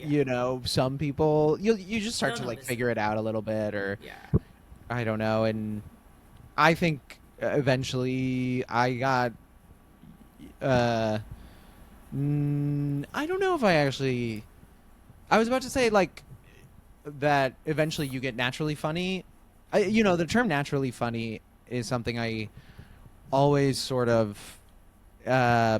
Hmm. Yeah. some people you just start They'll to like notice figure it. it out a little bit, or Yeah. I don't know. And I think eventually I got uh I don't know if I was about to say like that eventually you get naturally funny. The term naturally funny is something I always sort of uh,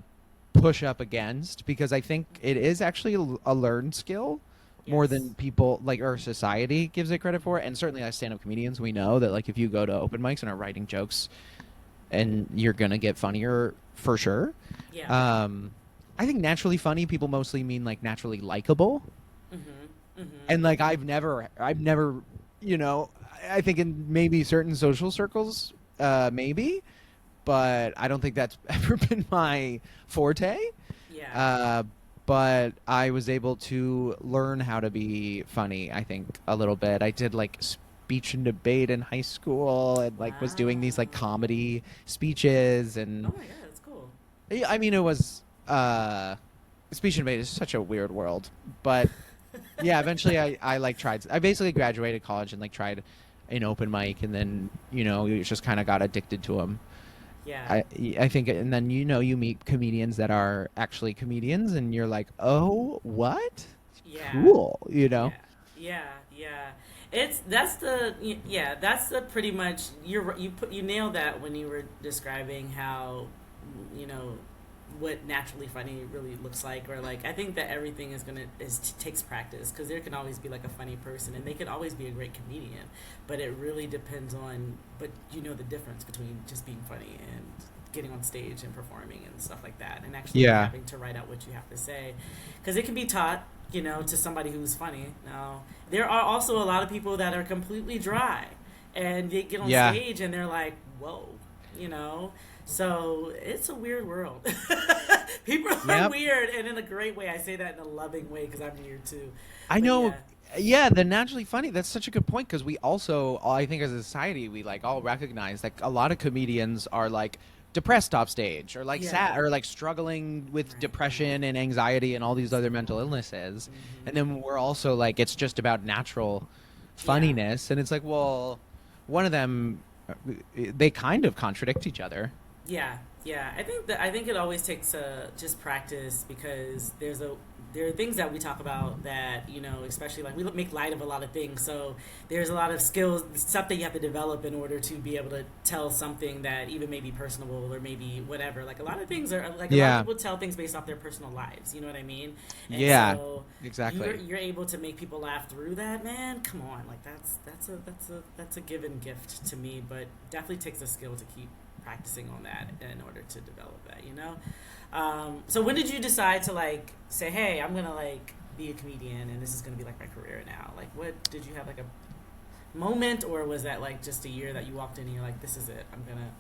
push up against, because I think it is actually a learned skill more than Yes. people like our society gives it credit for. And certainly as stand-up comedians, we know that like if you go to open mics and are writing jokes, and you're gonna get funnier for sure. Yeah. Um, I think naturally funny people mostly mean like naturally likable. Mhm. Mhm. And like I've never you know I think in maybe certain social circles maybe, but I don't think that's ever been my forte. Yeah. uh but I was able to learn how to be funny, I think, a little bit. I did like speech and debate in high school, and like was doing these like Wow. comedy speeches. Oh And my god, that's cool. yeah, I mean, it was speech and debate is such a weird world, but yeah, eventually I like tried. I basically graduated college and like tried an open mic, and then you just kind of got addicted to them. Yeah. I think, and then you meet comedians that are actually comedians, and you're like, oh, what? Yeah. Cool, Yeah. Yeah. Yeah. That's the pretty much you nailed that when you were describing how you know what naturally funny really looks like, or like I think that everything takes practice, because there can always be like a funny person and they can always be a great comedian, but it really depends on, but the difference between just being funny and getting on stage and performing and stuff like that, and actually Yeah, having to write out what you have to say, because it can be taught to somebody who's funny. Now there are also a lot of people that are completely dry and they get on yeah, stage and they're like, whoa, you know so it's a weird world. People are yep. weird, and in a great way. I say that in a loving way because I'm weird too. I But know. yeah, Yeah, the naturally funny. That's such a good point, because we also, I think, as a society, we like all recognize like a lot of comedians are like depressed off stage, or like Yeah. sad, or like struggling with Right. depression and anxiety and all these other mental illnesses. And then we're also like, it's just about natural funniness. And it's like, well, one of them, they kind of contradict each other. Yeah, yeah. I think it always takes just practice, because there are things that we talk about that, especially like we make light of a lot of things. So there's a lot of skills, stuff that you have to develop in order to be able to tell something that even may be personable or maybe whatever. Like a lot of things are like a lot of people tell things based off their personal lives. You know what I mean? And Yeah, so exactly. You're able to make people laugh through that, man. Come on, like that's a given gift to me, but definitely takes a skill to keep practicing on that in order to develop that. So when did you decide to like say, hey, I'm gonna like be a comedian and this is gonna be like my career now? Like, what did you have, like a moment, or was that like just a year that you walked in and you're like, this is it, I'm gonna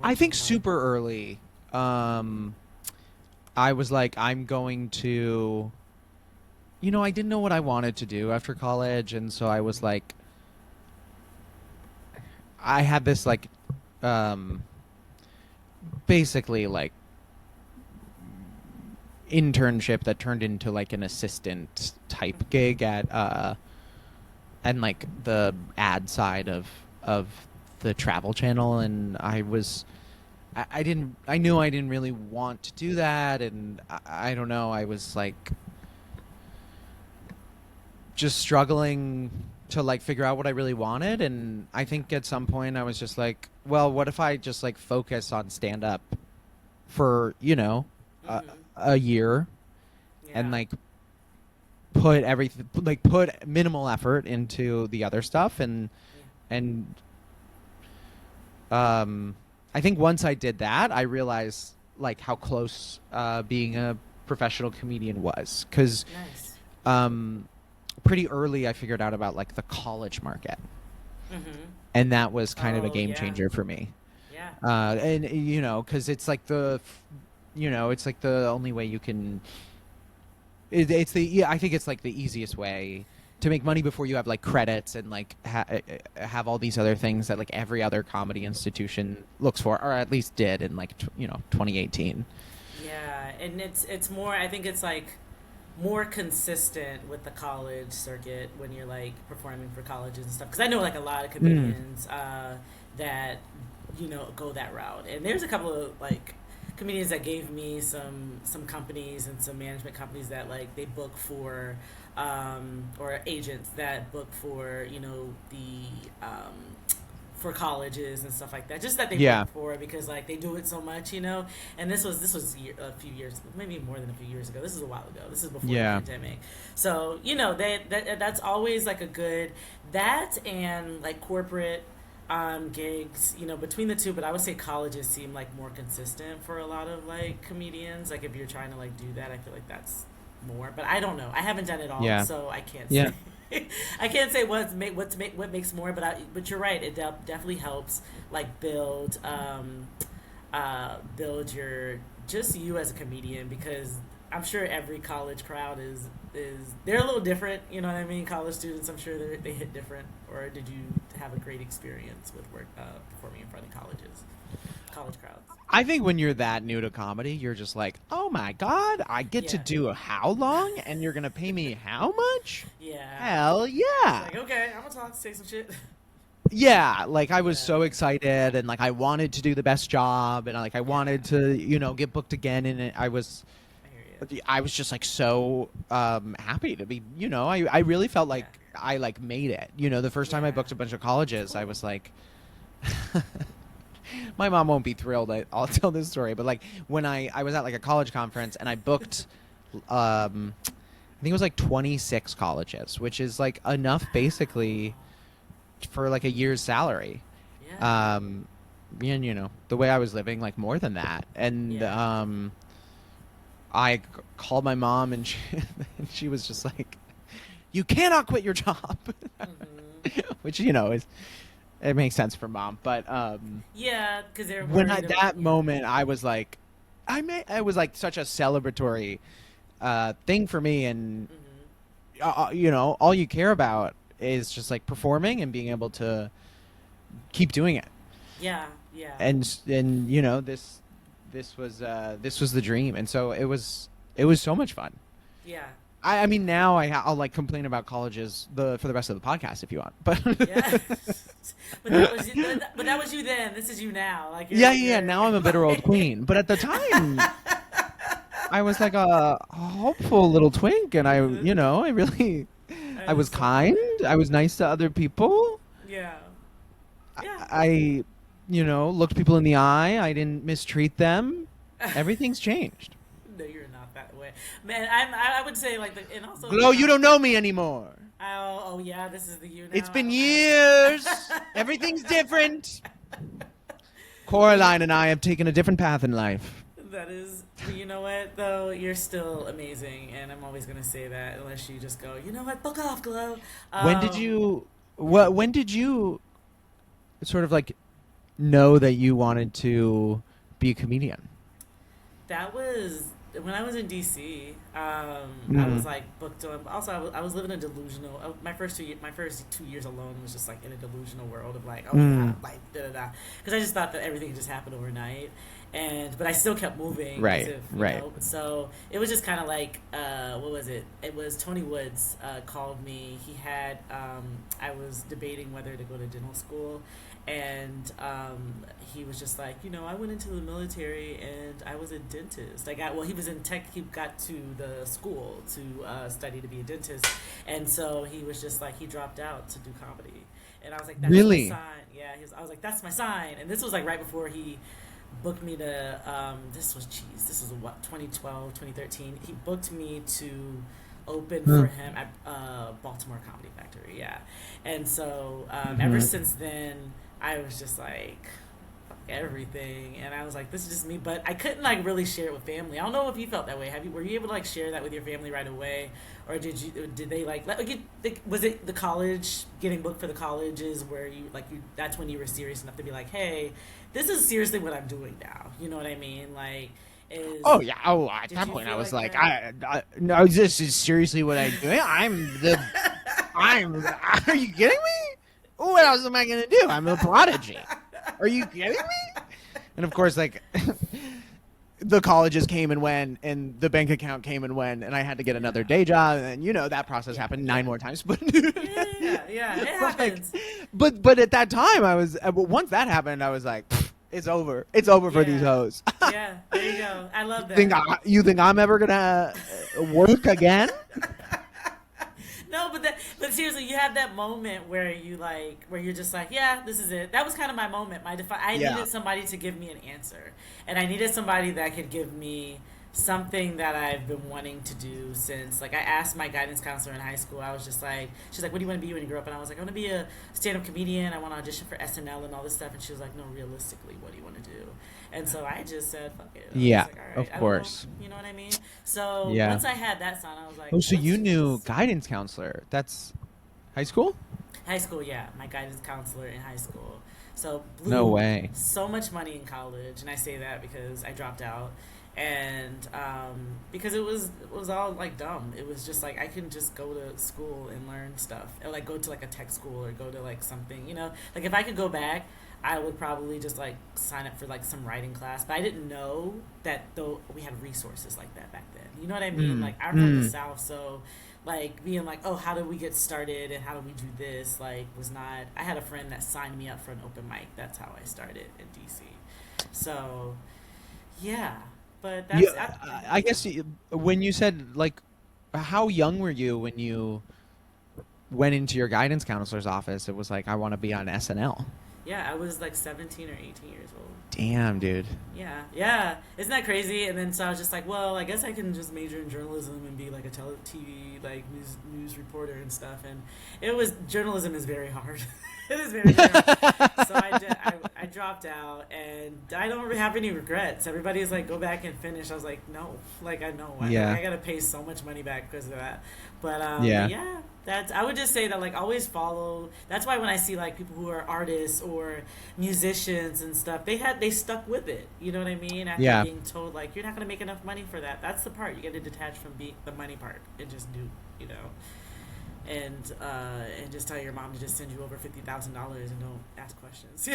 I think super early. I was like, I'm going to, I didn't know what I wanted to do after college, and so I was like, I had this like basically like internship that turned into like an assistant type gig at and like the ad side of the travel channel, and I knew I didn't really want to do that, and I don't know, I was like just struggling to like figure out what I really wanted. And I think at some point I was just like, well, what if I just like focus on stand up for, a year, and like put everything, like put minimal effort into the other stuff. And I think once I did that, I realized like how close being a professional comedian was, because pretty early I figured out about like the college market, and that was kind of a game changer for me. And because it's like it's like the only way you can. I think it's like the easiest way to make money before you have like credits and like have all these other things that like every other comedy institution looks for, or at least did in like 2018. Yeah, and it's more. I think it's like more consistent with the college circuit when you're like performing for colleges and stuff. Because I know like a lot of comedians that go that route, and there's a couple of like comedians that gave me some companies and some management companies that like they book for or agents that book for for colleges and stuff like that, just that they book for, because like they do it so much, and this was a few years, maybe more than a few years ago. This is a while ago. This is before the pandemic. So that's always like a good, that and like corporate gigs, between the two. But I would say colleges seem like more consistent for a lot of like comedians. Like if you're trying to like do that, I feel like that's more. But I don't know. I haven't done it all, so I can't say. I can't say what makes more. But you're right. It definitely helps like build your just you as a comedian, because I'm sure every college crowd is they're a little different, you know what I mean? College students, I'm sure they hit different. Or did you have a great experience with performing in front of college crowds? I think when you're that new to comedy, you're just like, oh my God, I get to do how long, and you're gonna pay me how much? Yeah. Hell yeah. Like, okay, I'm gonna say some shit. Yeah, like I was so excited, and like I wanted to do the best job, and like I wanted to, get booked again, and I was just like so happy to be, I really felt like I like made it. The first time I booked a bunch of colleges, I was like, my mom won't be thrilled. I'll tell this story, but like when I was at like a college conference, and I booked, I think it was like 26 colleges, which is like enough basically for like a year's salary. And the way I was living, like more than that. And I called my mom, and she was just like, you cannot quit your job. Which is, it makes sense for mom. But because they're when at that moment I was like, it was like such a celebratory thing for me, and all you care about is just like performing and being able to keep doing it. Yeah, yeah. And you know, this was the dream, and so it was so much fun. Yeah. I mean, now I'll like complain about colleges for the rest of the podcast if you want, but Yeah. but that was you then. This is you now. Like yeah. Now I'm a bitter old queen, but at the time, I was like a hopeful little twink, and I really, I was kind. I was nice to other people. Yeah. Yeah. I looked people in the eye. I didn't mistreat them. Everything's changed. No, you're not that way, man. I would say like and also. Glow, you don't know me anymore. Oh yeah, this is the you now. It's been years. Everything's different. Coraline and I have taken a different path in life. That is, you know what though, you're still amazing, and I'm always gonna say that unless you just go, you know what, fuck off, Glow. When did you sort of like know that you wanted to be a comedian? That was when I was in DC. I was like booked on. Also, I was living a delusional. My first 2 years alone was just like in a delusional world of like, oh yeah, like da da da. Because I just thought that everything just happened overnight, but I still kept moving. Right. So it was just kind of like, what was it? It was Tony Woods called me. He had. I was debating whether to go to dental school. And he was just like, I went into the military and I was a dentist. He was in tech. He got to the school to study to be a dentist, and so he was just like, he dropped out to do comedy. And I was like, that's really? my sign. Yeah, I was like, that's my sign. And this was like right before he booked me to. This was 2012, 2013. He booked me to open for him at Baltimore Comedy Factory. Yeah, and so ever since then. I was just like, fuck everything, and I was like, this is just me. But I couldn't like really share it with family. I don't know if you felt that way. Were you able to like share that with your family right away, or did they like was it the college, getting booked for the colleges where that's when you were serious enough to be like, hey, this is seriously what I'm doing now. You know what I mean? Like. At that point I was like no, this is seriously what I'm doing. Are you kidding me? What else am I going to do? I'm a prodigy. Are you kidding me? And of course, like, the colleges came and went, and the bank account came and went, and I had to get another day job, and that process happened 9 more times. But yeah, it happens. But at that time, I was once that happened, I was like, it's over. It's over for these hoes. Yeah, there you go. I love that. You think I'm ever gonna work again? No, but seriously, you have that moment where you're just like, yeah, this is it. That was kind of my moment. I needed somebody to give me an answer, and I needed somebody that could give me something that I've been wanting to do since. Like, I asked my guidance counselor in high school. I was just like, she's like, what do you want to be when you grow up? And I was like, I want to be a stand-up comedian. I want to audition for SNL and all this stuff. And she was like, no, realistically, what do you want to do? And so I just said, fuck it. Yeah, like, all right, of course. You know what I mean? So once I had that sign, I was like, oh, so you knew guidance counselor. That's high school? High school, yeah. My guidance counselor in high school. So blew no way. So much money in college, and I say that because I dropped out. And because it was all like dumb. It was just like, I can just go to school and learn stuff, or like go to like a tech school, or go to like something, like if I could go back, I would probably just like sign up for like some writing class. But I didn't know that though we had resources like that back then. You know what I mean? Like, I'm from the South, so like being like, oh, how do we get started and how do we do this, like, was not. I had a friend that signed me up for an open mic. That's how I started in DC. So yeah. But that's, I guess when you said, like, how young were you when you went into your guidance counselor's office? It was like, I want to be on SNL. Yeah, I was like 17 or 18 years old. Damn, dude. Yeah. Isn't that crazy? And then so I was just like, well, I guess I can just major in journalism and be like a TV, like news reporter and stuff. And journalism is very hard. It is very hard. So I dropped out, and I don't really have any regrets. Everybody's like, go back and finish. I was like, no. Like, I know. I got to pay so much money back because of that. But yeah. I would just say that, like, always follow. That's why when I see like people who are artists or musicians and stuff, they stuck with it. You know what I mean? After being told like, you're not going to make enough money for that. That's the part you got to detach from the money part and just do. and just tell your mom to just send you over $50,000 and don't ask questions.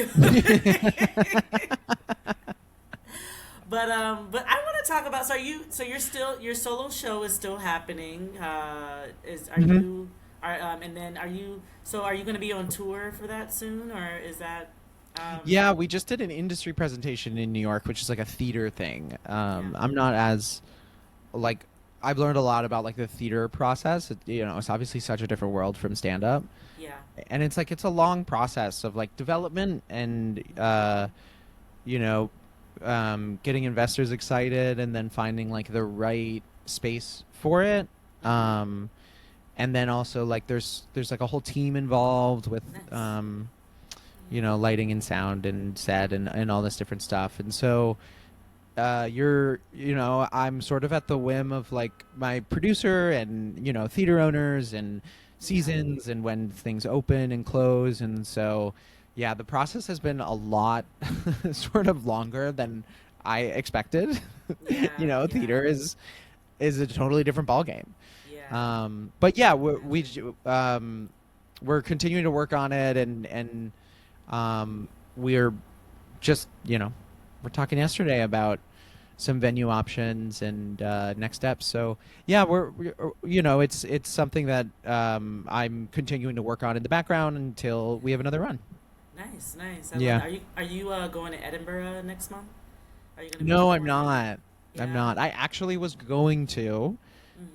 But I want to talk about. You're still, your solo show is still happening. Is are Mhm. you are and then are you going to be on tour for that soon, or is that Yeah, we just did an industry presentation in New York, which is like a theater thing. yeah, I'm not as like I've learned a lot about like the theater process. It's obviously such a different world from stand up, yeah, and it's a long process of like development and you know getting investors excited and then finding like the right space for it. mm-hmm. Um, and then also like there's like a whole team involved with Nice, lighting and sound and set and all this different stuff. And so I'm sort of at the whim of like my producer and theater owners and yeah, seasons and when things open and close. And so yeah, the process has been a lot sort of longer than I expected. yeah, yeah, Theater is a totally different ballgame. yeah. But I yeah, can imagine. we're continuing to work on it, and we're just we're talking yesterday about some venue options and next steps. So yeah, it's something that I'm continuing to work on in the background until we have another run. Nice, nice. I love Yeah. it. Are you going to Edinburgh next month? Are you going to be No, I'm performing there? not. I'm Yeah. not. I actually was going to,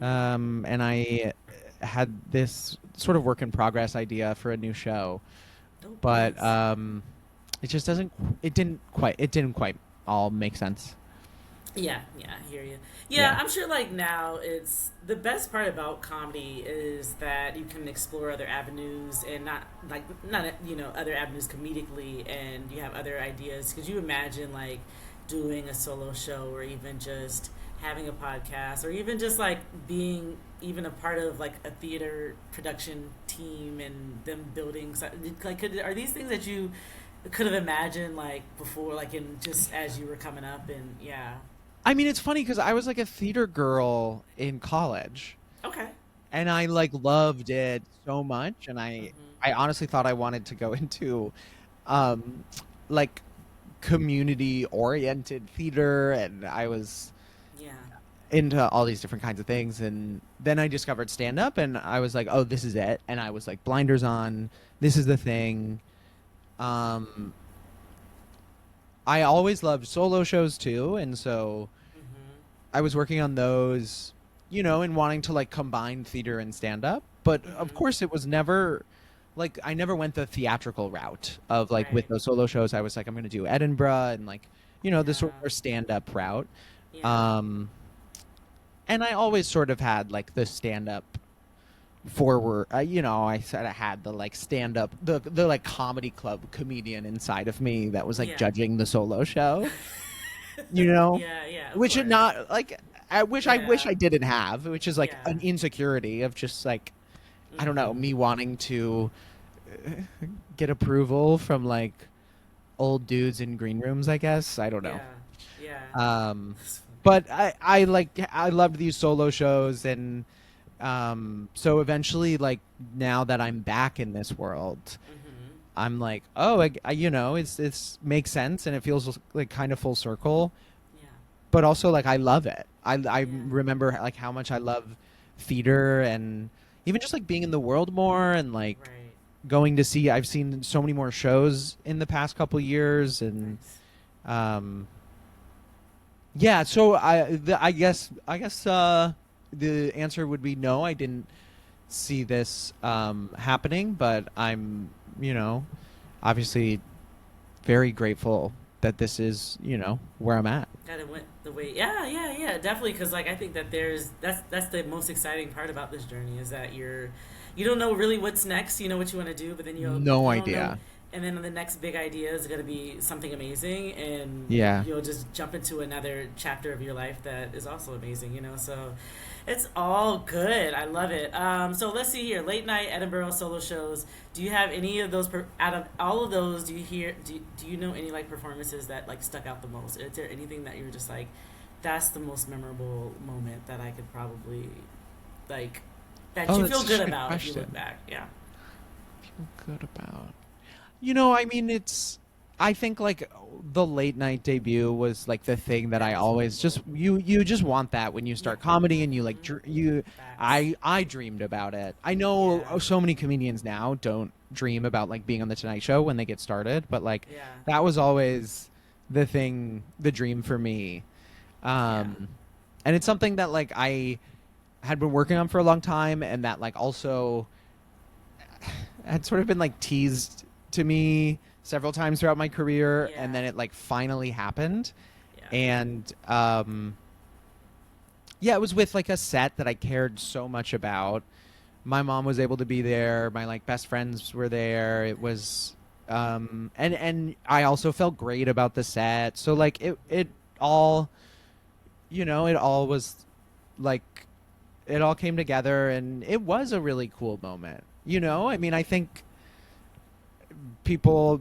Mm-hmm. and I had this sort of work in progress idea for a new show, Oh, but nice. it just doesn't. It didn't quite all make sense. Yeah, yeah, I hear you. Yeah, Yeah. I'm sure like now it's the best part about comedy is that you can explore other avenues and not other avenues comedically, and you have other ideas. Could you imagine like doing a solo show, or even just having a podcast, or even just like being even a part of like a theater production team and them building like are these things that you could have imagined like before, like in just as you were coming up? And yeah. I mean, it's funny because I was like a theater girl in college, Okay. and I like loved it so much, and I Mm-hmm. I honestly thought I wanted to go into um like community oriented theater, and I was Yeah. into all these different kinds of things. And then I discovered stand up, and I was like, oh, this is it. And I was like, blinders on, this is the thing. um I always loved solo shows too, and so Mm-hmm. I was working on those, and wanting to like combine theater and stand up. But of Mm-hmm. course, it was never like I never went the theatrical route of like with Right. those solo shows. I was like, I'm going to do Edinburgh and like, the sort Yeah. of more stand up route. Yeah. Um, and I always sort of had like the stand up forward. I sort of had the like stand up, the like comedy club comedian inside of me that was like Yeah. judging the solo show. You know, Yeah. Yeah. Of which is course. not like I wish Yeah. I didn't have, which is like Yeah. an insecurity of just like I don't know, Mm-hmm. me wanting to uh, get approval from like old dudes in green rooms, I guess. I don't know. Yeah. Yeah. Um That's funny. but I loved these solo shows, and so eventually like now that I'm back in this world, Mm-hmm. I'm like, oh, it's makes sense, and it feels like kind of full circle. Yeah. But also like I love it. I Yeah. remember like how much I love theater, and even just like being in the world more, and like Right. going to see. I've seen so many more shows in the past couple years, and Nice. um yeah. So I guess the answer would be no. I didn't see this happening, but I'm obviously very grateful that this is where I'm at. That it went the way. Yeah. Yeah. Yeah. Definitely. Because like I think that that's the most exciting part about this journey is that you don't know really what's next. You know what you want to do, but then No you don't know. idea. And then the next big idea is going to be something amazing, and Yeah. you'll just jump into another chapter of your life that is also amazing. So it's all good. I love it. So let's see here. Late night Edinburgh solo shows. Do you have any of those out of all of those? Do you know any like performances that like stuck out the most? Is there anything that you're just like, that's the most memorable moment that I could probably like that Oh, you that's feel such good a good about if you look question. back? Yeah. Feel good about. I mean, I think like the late night debut was like the thing that I That was really always just cool. you just want that when you Yeah. start comedy and you like Hmm. you Facts. I dreamed about it. I know Yeah. so many comedians now don't dream about like being on the Tonight Show when they get started, but like Yeah. that was always the dream for me. Yeah. Um and it's something that like I had been working on for a long time, and that like also had sort of been like teased to me several times throughout my career, and Yeah. then it like finally happened. Yeah. And yeah, it was with like a set that I cared so much about. My mom was able to be there, my like best friends were there. It was and I also felt great about the set. So like it all, it all was like it all came together, and it was a really cool moment. I mean, I think people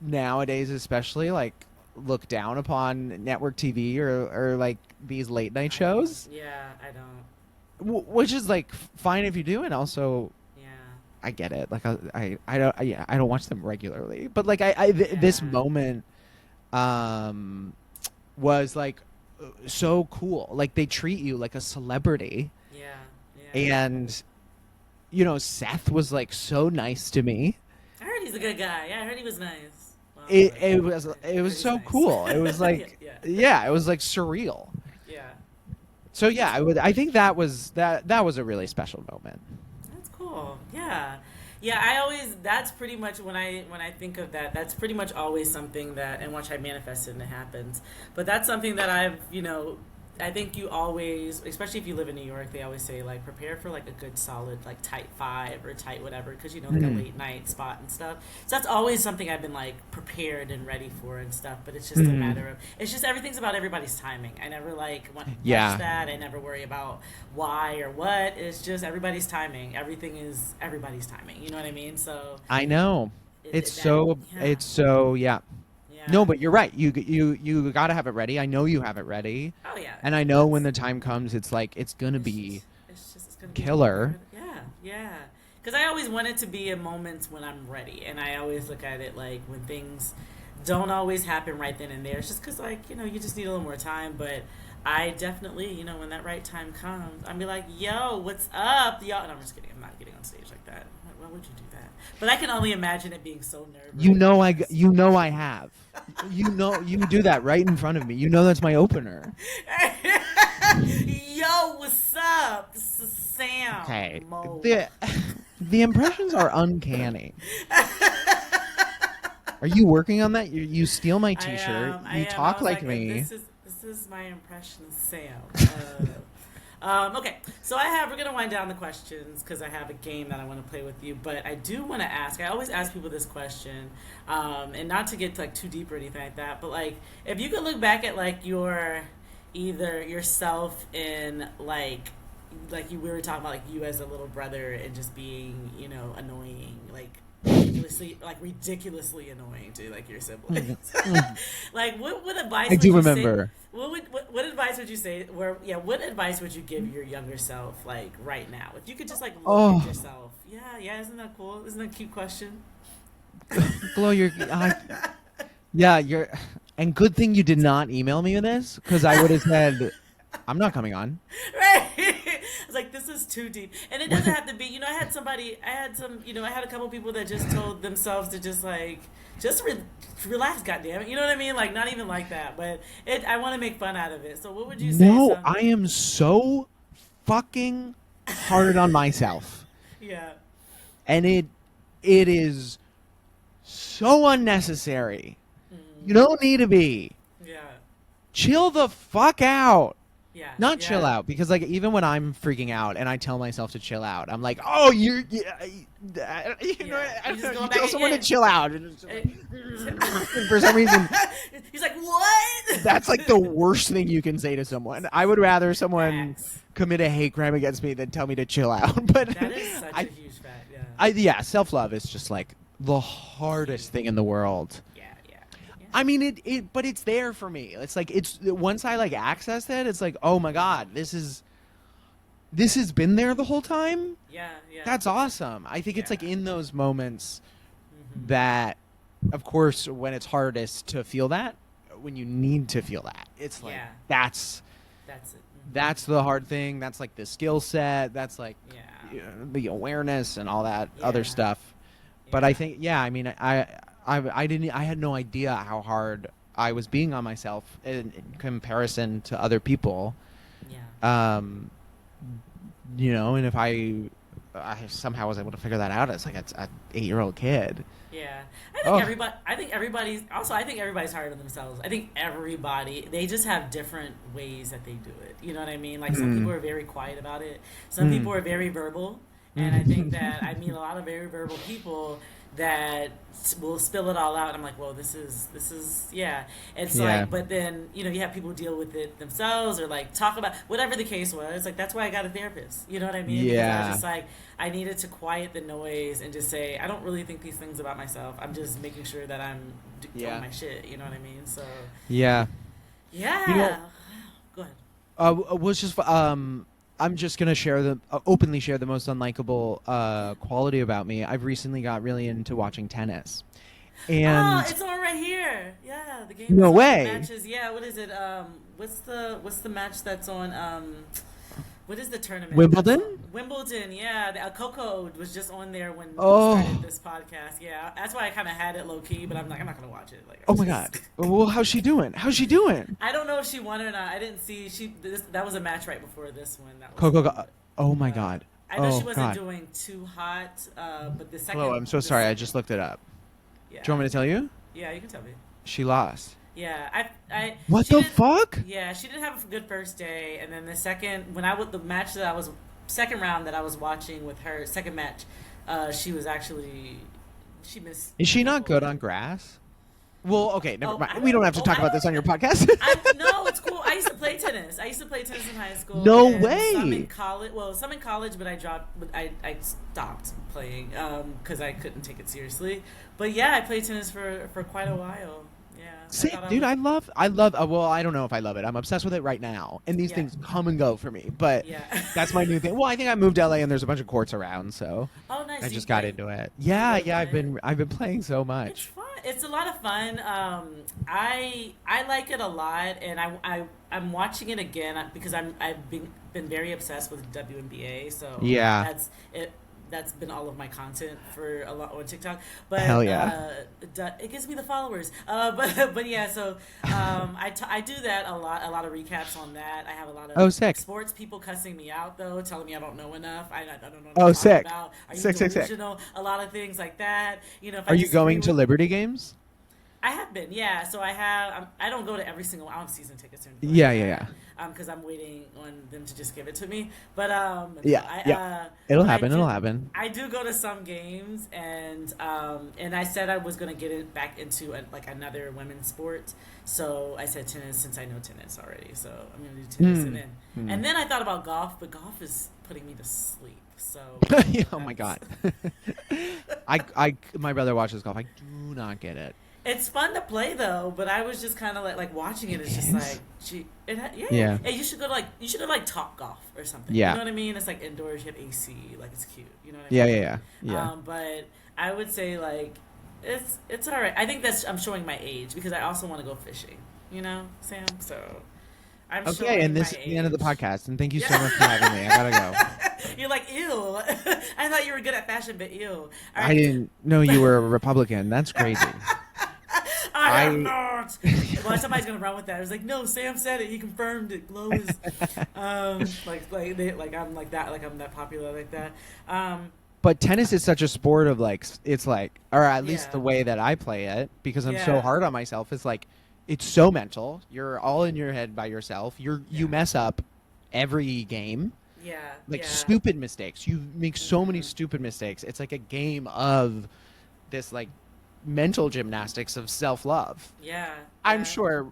nowadays especially like look down upon network TV or like these late night I don't. shows, Yeah. I don't. which is like fine if you do, and also Yeah. I get it. Like I don't watch them regularly, but like this Yeah. moment um was like so cool. Like they treat you like a celebrity, Yeah. Yeah. and Seth was like so nice to me. I heard he's a good guy. Yeah, I heard he was nice. Well, It I was heard he's so nice. cool. It was Yeah. like Yeah. yeah, it was like surreal. Yeah. So yeah, I think that was a really special moment. That's cool. Yeah. Yeah, I always that's pretty much when I think of that, that's pretty much always something that and watch I manifest it and it happens. But that's something that I think you always, especially if you live in New York, they always say like prepare for like a good solid like tight 5 or tight whatever because like a late night spot and stuff. So that's always something I've been like prepared and ready for and stuff. But it's just a matter of it's just everything's about everybody's timing. I never like want to rush that. I never worry about why or what. It's just everybody's timing. Everything is everybody's timing. You know what I mean? So I know. yeah. It's so yeah. Yeah. No, but you're right. You got to have it ready. I know you have it ready. Oh yeah. And I know when the time comes, it's like it's gonna be It's gonna killer. Be yeah, yeah. Because I always want it to be a moment when I'm ready, and I always look at it like when things don't always happen right then and there. It's just because like you just need a little more time. But I definitely when that right time comes, I'll be like, yo, what's up, y'all? And I'm just kidding. I'm not getting on stage like that. Why would you do that? But I can only imagine it being so nerve-wracking. I have. You do that right in front of me. That's my opener. Yo, what's up? This is Sam. Okay. Mo. The impressions are uncanny. Are you working on that? You steal my T-shirt. I You am. talk I was like me. This is my impression of Sam. Okay, so we're gonna wind down the questions because I have a game that I want to play with you. But I do want to ask. I always ask people this question, and not to get like too deep or anything like that. But like, if you could look back at like either yourself in like we were talking about like you as a little brother and just being annoying like ridiculously annoying to like your siblings. Like what advice I would do you remember. say, what advice would you say what advice would you give your younger self like right now if you could just like look at yourself? Yeah, isn't that cool? Isn't that a cute question? Glow your yeah, you're and good thing you did not email me this because I would have said I'm not coming on. Right. It's like this is too deep, and it doesn't have to be. I had a couple people that just told themselves to just like relax, goddammit. You know what I mean? Like not even like that, but I want to make fun out of it. So what would you say? No, I am so fucking hard on myself. Yeah. And it is so unnecessary. You don't need to be. Yeah. Chill the fuck out. Yeah. Not chill out, because like even when I'm freaking out and I tell myself to chill out, I'm like, oh, you tell someone to chill out. And for some reason, he's like, what? That's like the worst thing you can say to someone. I would rather someone commit a hate crime against me than tell me to chill out. But that is such a huge fact. Yeah, self-love is just like the hardest thing in the world. I mean, but it's there for me. It's like once I like access it, it's like, oh my god, this is this has been there the whole time. Yeah, yeah. That's awesome. I think it's like in those moments Mm-hmm. that, of course, when it's hardest to feel that, when you need to feel that, it's like that's it. Mm-hmm. That's the hard thing. That's like the skill set. That's like Yeah. the awareness and all that Yeah. other stuff. But Yeah. I think, I mean, I had no idea how hard I was being on myself in comparison to other people. Yeah. You know, and if I somehow was able to figure that out as like an 8-year-old kid. Yeah, I think everybody's hard on themselves. I think they just have different ways that they do it. You know what I mean? Like some people are very quiet about it. Some people are very verbal, and I think that I meet a lot of very verbal people that will spill it all out. And I'm like, well, this is It's like, but then you have people deal with it themselves or like talk about whatever the case was. Like that's why I got a therapist. You know what I mean? Yeah. Because I was just like, I needed to quiet the noise and just say, I don't really think these things about myself. I'm just making sure that I'm doing my shit. You know what I mean? So yeah. Go ahead. Was just I'm just gonna openly share the most unlikable quality about me. I've recently got really into watching tennis, and it's on right here. Yeah, the game. No way. Matches. Yeah, what is it? What's the match that's on? What is the tournament? Wimbledon. Wimbledon. Yeah, Coco was just on there when we started this podcast. Yeah, that's why I kind of had it low key, but I'm not gonna watch it. Like, oh my god. Well, how's she doing? I don't know if she won or not. I didn't see. That was a match right before this one. That was Coco. Oh my god. I know she wasn't doing too hot, but the second. Oh, I'm so sorry. I just looked it up. Yeah. Do you want me to tell you? Yeah, you can tell me. She lost. Yeah, What the fuck? Yeah, she didn't have a good first day, and then the second second round that I was watching with her, second match, she missed. Is she not good on grass? Well, okay, never mind. We don't have to talk about this on your podcast. No, it's cool. I used to play tennis. In high school. No way. Some in college. Well, some in college, but I dropped. I stopped playing because I couldn't take it seriously. But yeah, I played tennis for quite a while. Yeah. Sick, dude. I love. Well, I don't know if I love it. I'm obsessed with it right now, and these things come and go for me. But that's my new thing. Well, I think I moved to LA, and there's a bunch of courts around, so nice. I just got into it. Yeah. I've been playing so much. It's fun. It's a lot of fun. I like it a lot, and I'm watching it again because I've been very obsessed with WNBA. So that's been all of my content for a lot on TikTok. But hell yeah, it gives me the followers. But yeah, so I do that a lot of recaps on that. I have a lot of sports people cussing me out though, telling me I don't know enough. I don't know what I'm talking about. Are you delusional? A lot of things like that. Are you going to Liberty games? I have been, yeah. So I have. I don't go to every single. I don't have season tickets or anything. Yeah. Because I'm waiting on them to just give it to me. But it'll happen. I do go to some games, and I said I was gonna get it back into another women's sport. So I said tennis since I know tennis already. So I'm gonna do tennis, and then I thought about golf, but golf is putting me to sleep. So oh my god, my brother watches golf. I do not get it. It's fun to play though, but I was just kind of like watching it. It's just like yeah. Hey, you should go to like Top Golf or something. Yeah. You know what I mean? It's like indoors, you have AC, like it's cute. You know what I mean? Yeah. But I would say like it's all right. I think I'm showing my age because I also want to go fishing. You know, Sam. So I'm okay. And this is the end of the podcast. And thank you so much for having me. I gotta go. You're like, ew. I thought you were good at fashion, but ew. Right. I didn't know you were a Republican. That's crazy. I am not. Well, somebody's gonna run with that. It's like, no, Sam said it. He confirmed it. Glow is, like I'm like that. Like I'm that popular like that. But tennis is such a sport of like, it's like, or at least the way that I play it, because I'm so hard on myself. It's like, it's so mental. You're all in your head by yourself. You mess up every game. Yeah. Stupid mistakes. You make so many stupid mistakes. It's like a game of this like mental gymnastics of self-love. Yeah. I'm sure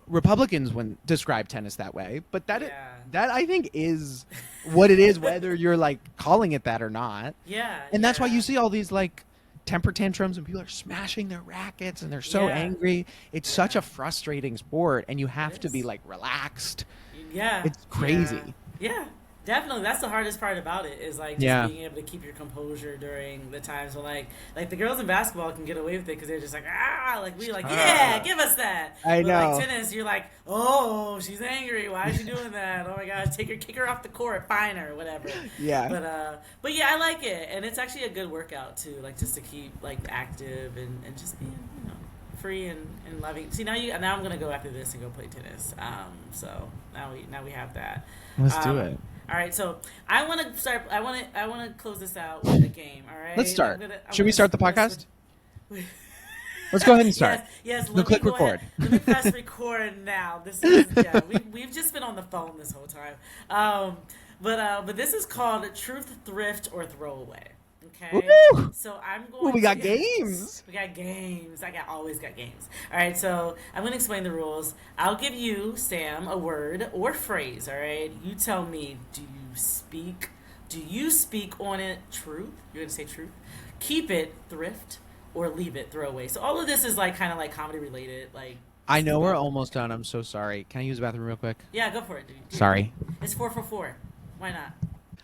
Republicans wouldn't describe tennis that way, but that I think is what it is, whether you're like calling it that or not. Yeah. And that's why you see all these like temper tantrums and people are smashing their rackets and they're so angry. It's such a frustrating sport, and you have to be like relaxed. Yeah. It's crazy. Yeah, definitely. That's the hardest part about it is like just Yeah. being able to keep your composure during the times when like the girls in basketball can get away with it because they're just like like we like yeah, give us that. I But know. like tennis, you're like oh she's angry. Why is she doing that? Oh my gosh, kick her off the court, fine her, whatever. Yeah. But yeah, I like it, and it's actually a good workout too. Like just to keep like active and just being free and loving. See now I'm gonna go after this and go play tennis. So now we have that. Let's do it. All right, so I want to start. I want to close this out with a game. All right, Let's start. I'm Should we start the podcast? switch- Let's go ahead and start. Yes. We'll click record. Let me press record now. This is we've just been on the phone this whole time. But this is called Truth, Thrift, or Throwaway. Okay. Woo! So I'm going. Ooh, we got games. We got games. Always got games. All right. So I'm going to explain the rules. I'll give you, Sam, a word or phrase. All right. You tell me. Do you speak on it? Truth. You're going to say truth. Keep it. Thrift. Or leave it. Throwaway. So all of this is like kind of like comedy related. Like. I know we're almost done. I'm so sorry. Can I use the bathroom real quick? Yeah. Go for it, dude. Sorry. It's 4 for 4. Why not?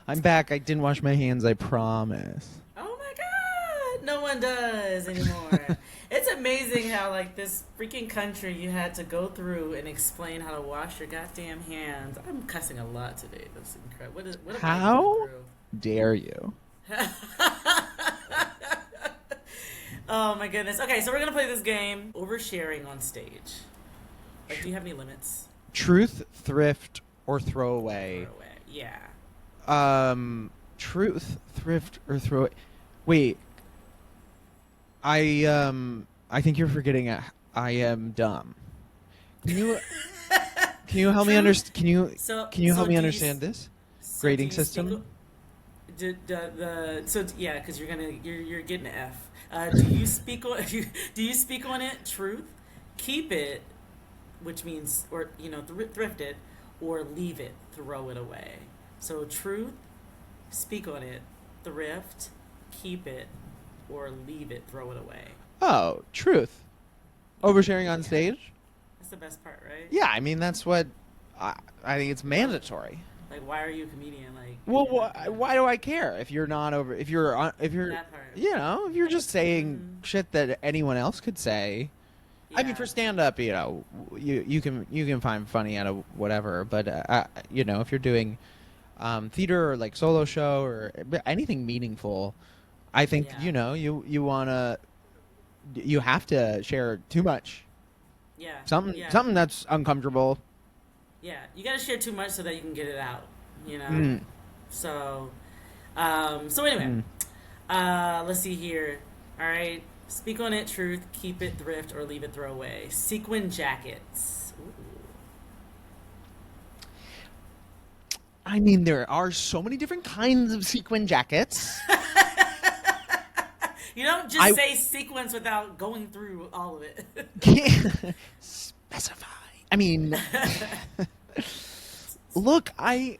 I'm back. I didn't wash my hands. I promise. Oh my god, no one does anymore. It's amazing how like this freaking country you had to go through and explain how to wash your goddamn hands. I'm cussing a lot today. That's incredible. What am I How going dare you? through? Oh my goodness. Okay, so we're gonna play this game. Oversharing on stage. Like, do you have any limits? Truth, thrift, or throwaway? Throwaway. Yeah. Truth, thrift, or throw. Wait. I think you're forgetting. I am dumb. Can you help me understand? Can you help me understand this grading system? Yeah, because you're getting an F. Do you speak on it? Truth, keep it, which means thrift it, or leave it, throw it away. So truth, speak on it, thrift, keep it, or leave it, throw it away. Oh, truth. Oversharing on stage? That's the best part, right? Yeah, I mean that's what I think it's mandatory. Like, why are you a comedian? Like, Well, why do I care if you're not over? If you're that part. if you're just saying shit that anyone else could say. I mean, for stand up, you can find funny out of whatever. But if you're doing theater or like solo show or anything meaningful, I think you have to share too much. Yeah. Something that's uncomfortable. Yeah, you got to share too much so that you can get it out. So anyway, let's see here. All right, speak on it, truth, keep it, thrift, or leave it, throw away. Sequin jackets. Ooh. I mean, there are so many different kinds of sequin jackets. You don't just say sequins without going through all of it. Can't specify. I mean, look, I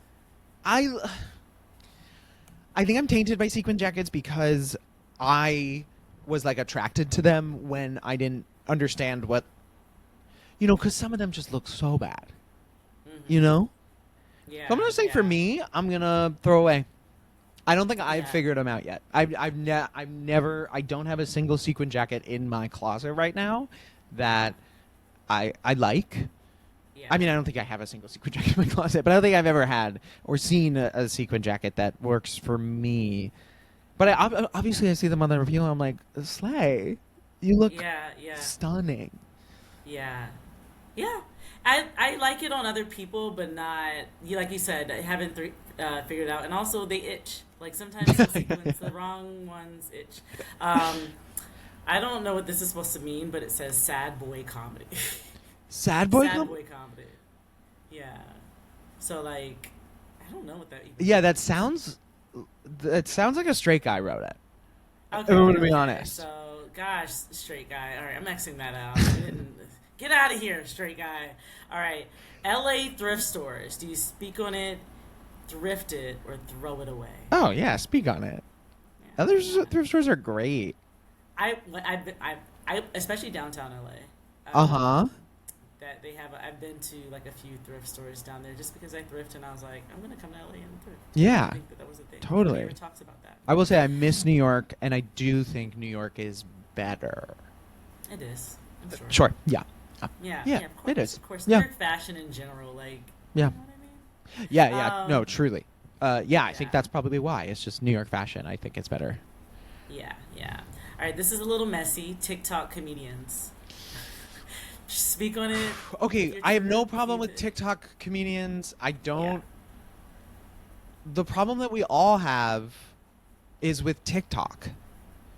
think I'm tainted by sequin jackets because I was like attracted to them when I didn't understand what, because some of them just look so bad, Yeah. So I'm gonna say for me, I'm gonna throw away. I don't think I've figured them out yet. I've never. I don't have a single sequin jacket in my closet right now that I like. Yeah. I mean, I don't think I have a single sequin jacket in my closet, but I don't think I've ever had or seen a sequin jacket that works for me. But obviously, I see them on the review, and I'm like, Slay, you look stunning. Yeah. Yeah. I like it on other people, but not, like you said, I haven't figured it out. And also, they itch. Like, sometimes the sequins, the wrong ones itch. I don't know what this is supposed to mean, but it says sad boy comedy. Sad boy comedy? Yeah. So, like, I don't know what that even Yeah, that sounds like a straight guy wrote it. Okay. I'm going to be honest. So, gosh, straight guy. All right, I'm Xing that out. Get out of here, straight guy. All right. LA thrift stores. Do you speak on it, thrift it, or throw it away? Oh, yeah, speak on it. Yeah. Other thrift stores are great. I especially downtown LA. Uh-huh. that they have. I've been to like a few thrift stores down there just because I thrift, and I was like, I'm gonna come to LA and thrift. Yeah, I think that was a thing. totally. Nobody ever talks about that. I will say I miss New York, and I do think New York is better. It is. I'm sure. Sure. Yeah. Yeah. Yeah. Of course, It is. Of course. Yeah. New York fashion in general, like. Yeah. You know what I mean? Yeah. Yeah. No, truly. Yeah, I think yeah. that's probably why. It's just New York fashion. I think it's better. Yeah. Yeah. All right. This is a little messy. TikTok comedians. Speak on it. Okay, I have no problem with TikTok comedians. I don't. Yeah. The problem that we all have is with TikTok.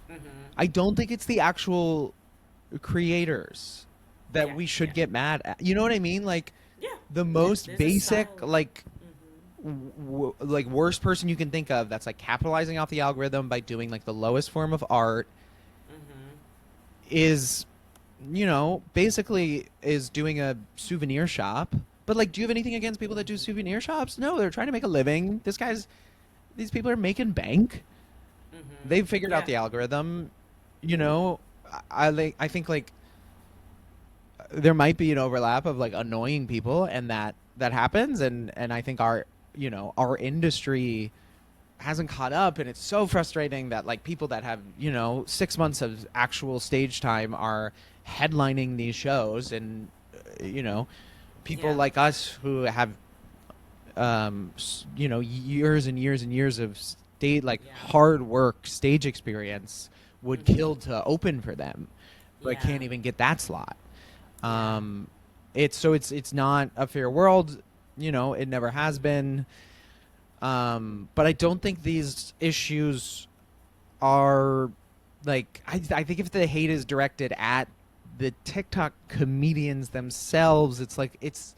Mm-hmm. I don't think it's the actual creators that Yeah, we should yeah. get mad at. You know what I mean? Like Yeah. the most There's a basic, style. like Mm-hmm. like worst person you can think of that's like capitalizing off the algorithm by doing like the lowest form of art Mm-hmm. is, you know, basically is doing a souvenir shop. But like, do you have anything against people that do souvenir shops? No, they're trying to make a living. These people are making bank. Mm-hmm. They've figured out the Yeah. algorithm. You know, I think like there might be an overlap of like annoying people, and that happens. And I think our industry hasn't caught up, and it's so frustrating that like people that have 6 months of actual stage time are headlining these shows, and people Yeah. like us who have years and years and years of Yeah. hard work stage experience would Mhm. kill to open for them, but Yeah. can't even get that slot. Yeah. It's not a fair world. It never has been. But I don't think these issues are like, I think if the hate is directed at the TikTok comedians themselves, it's like, it's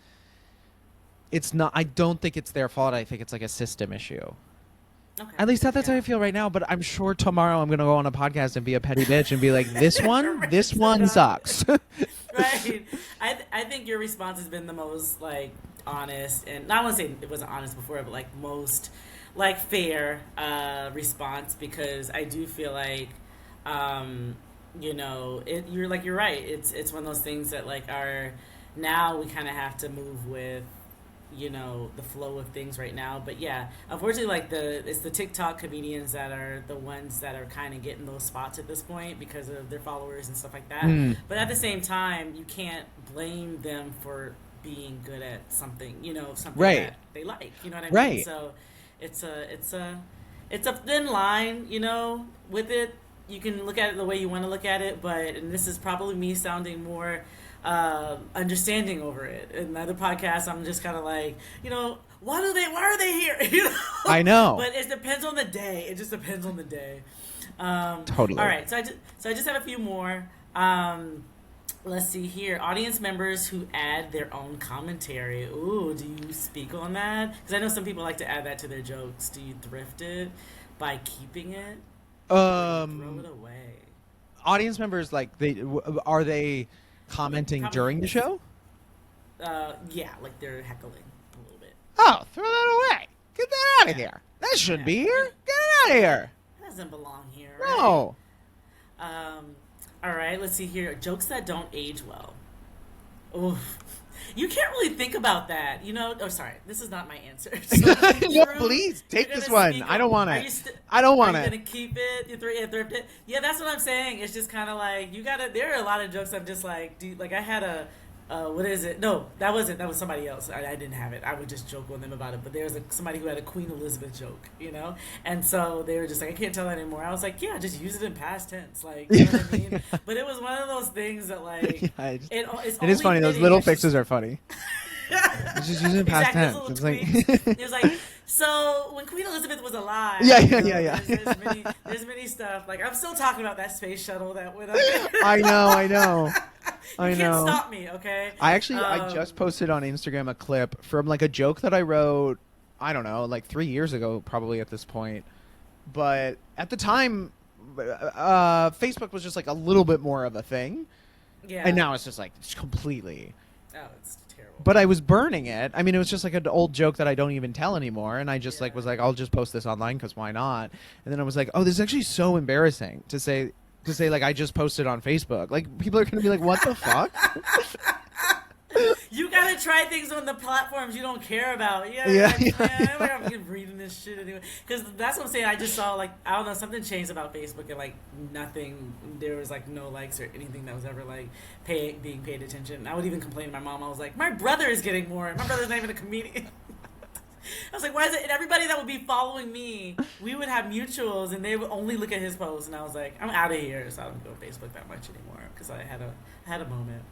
not, I don't think it's their fault. I think it's like a system issue. Okay. At least that's how I feel right now, but I'm sure tomorrow I'm going to go on a podcast and be a petty bitch and be like, this one sucks. Right. I think your response has been the most like honest, and I want to say it wasn't honest before, but like most like fair response, because I do feel like you're right. It's one of those things that like are now we kind of have to move with the flow of things right now. But yeah, unfortunately, like it's the TikTok comedians that are the ones that are kind of getting those spots at this point because of their followers and stuff like that. But at the same time, you can't blame them for being good at something, something Right. that they like. You know what I mean? Right. So it's a thin line, with it. You can look at it the way you want to look at it, and this is probably me sounding more understanding over it. In other podcasts, I'm just kind of like, why are they here? I know. But it depends on the day. It just depends on the day. Totally. All right. So I just have a few more. Let's see here. Audience members who add their own commentary. Ooh, do you speak on that? Because I know some people like to add that to their jokes. Do you thrift it by keeping it? Or do you throw it away? Audience members, like, are they commenting during the show? Yeah, like they're heckling a little bit. Oh, throw that away. Get that out of here. That shouldn't be here. Get it out of here. It doesn't belong here, right? No. All right, let's see here. Jokes that don't age well. Oof. You can't really think about that, Oh, sorry. This is not my answer. No, please take this one. I don't want it. I don't want Are you it. gonna keep it? You thrift it? Yeah, that's what I'm saying. It's just kind of like there are a lot of jokes I'm just like, I had a. What is it? No, that wasn't. That was somebody else. I didn't have it. I would just joke on them about it. But there was somebody who had a Queen Elizabeth joke, and so they were just like, I can't tell that anymore. I was like, yeah, just use it in past tense, like, you know what I mean? But it was one of those things that like It is funny. Those little fixes are funny. It's just using past tense. It's like it was like, so when Queen Elizabeth was alive, Yeah. There's many stuff. Like I'm still talking about that space shuttle that went up. I know. You can't stop me, okay? I just posted on Instagram a clip from like a joke that I wrote, I don't know, like 3 years ago, probably at this point. But at the time, Facebook was just like a little bit more of a thing. Yeah. And now it's just like completely. Oh, it's terrible. But I was burning it. I mean, it was just like an old joke that I don't even tell anymore. And I just was like, I'll just post this online because why not? And then I was like, oh, this is actually so embarrassing to say like I just posted on Facebook. Like people are gonna be like, what the fuck? You gotta try things on the platforms you don't care about. Yeah. I'm like, I'm reading this shit anyway. Because that's what I'm saying. I just saw, like, I don't know, something changed about Facebook and, like, nothing. There was, like, no likes or anything that was ever, like, being paid attention. I would even complain to my mom. I was like, my brother is getting more. And my brother's not even a comedian. I was like, why is it? And everybody that would be following me, we would have mutuals, and they would only look at his posts. And I was like, I'm out of here. So I don't go on Facebook that much anymore. Because I had a moment.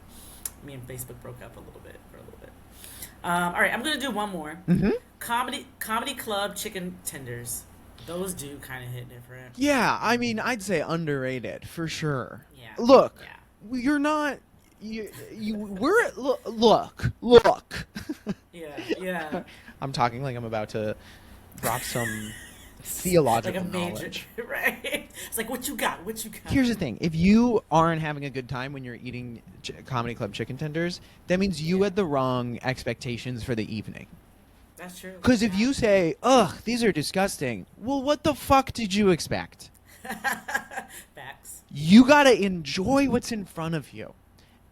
Me and Facebook broke up for a little bit. All right, I'm gonna do one more. Mm-hmm. Comedy club chicken tenders. Those do kind of hit different. Yeah, I mean, I'd say underrated for sure. Yeah. Look, Yeah. you're not. Look. Yeah. I'm talking like I'm about to drop some theological like a major, knowledge. right? It's like, what you got? Here's the thing. If you aren't having a good time when you're eating Comedy Club chicken tenders, that means you had the wrong expectations for the evening. That's true. Because if you say, ugh, these are disgusting, well, what the fuck did you expect? Facts. You gotta enjoy what's in front of you.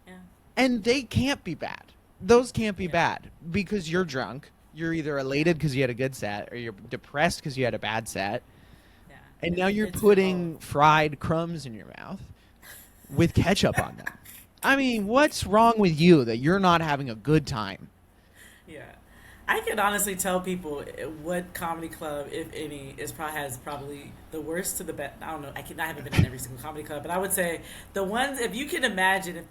Yeah. And they can't be bad. Those can't be bad because you're drunk. You're either elated because you had a good set or you're depressed because you had a bad set. Yeah. And now you're putting fried crumbs in your mouth with ketchup on them. I mean, what's wrong with you that you're not having a good time? Yeah. I can honestly tell people what comedy club, if any, has probably the worst to the best. I don't know. I haven't been in every single comedy club, but I would say the ones, if you can imagine,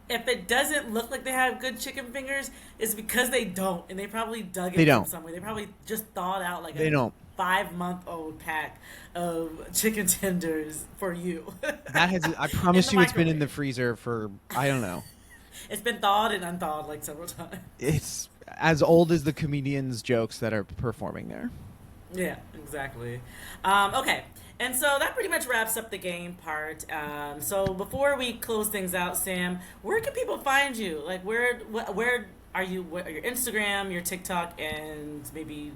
if it doesn't look like they have good chicken fingers, it's because they don't, and they probably dug it from somewhere. They probably just thawed out like a 5-month-old pack of chicken tenders for you. I promise you, it's been in the freezer for, I don't know. It's been thawed and unthawed like several times. It's as old as the comedians' jokes that are performing there. Yeah, exactly. Okay. And so that pretty much wraps up the game part. So before we close things out, Sam, where can people find you? Like, where are you? What are your Instagram, your TikTok, and maybe,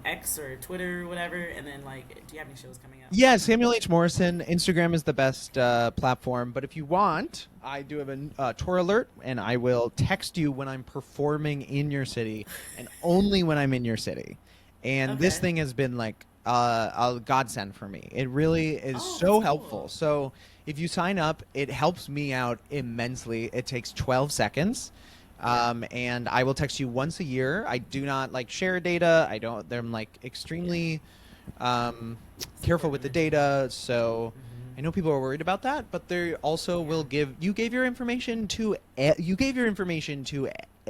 X or Twitter or whatever? And then, like, do you have any shows coming up? Yeah, Samuel H. Morrison. Instagram is the best platform. But if you want, I do have a tour alert, and I will text you when I'm performing in your city, and only when I'm in your city. And this thing has been, like, a godsend for me. It really is so helpful. Cool. So if you sign up, it helps me out immensely. It takes 12 seconds. And I will text you once a year. I do not share data. I'm extremely careful with the data. So I know people are worried about that, but they also will you gave your information to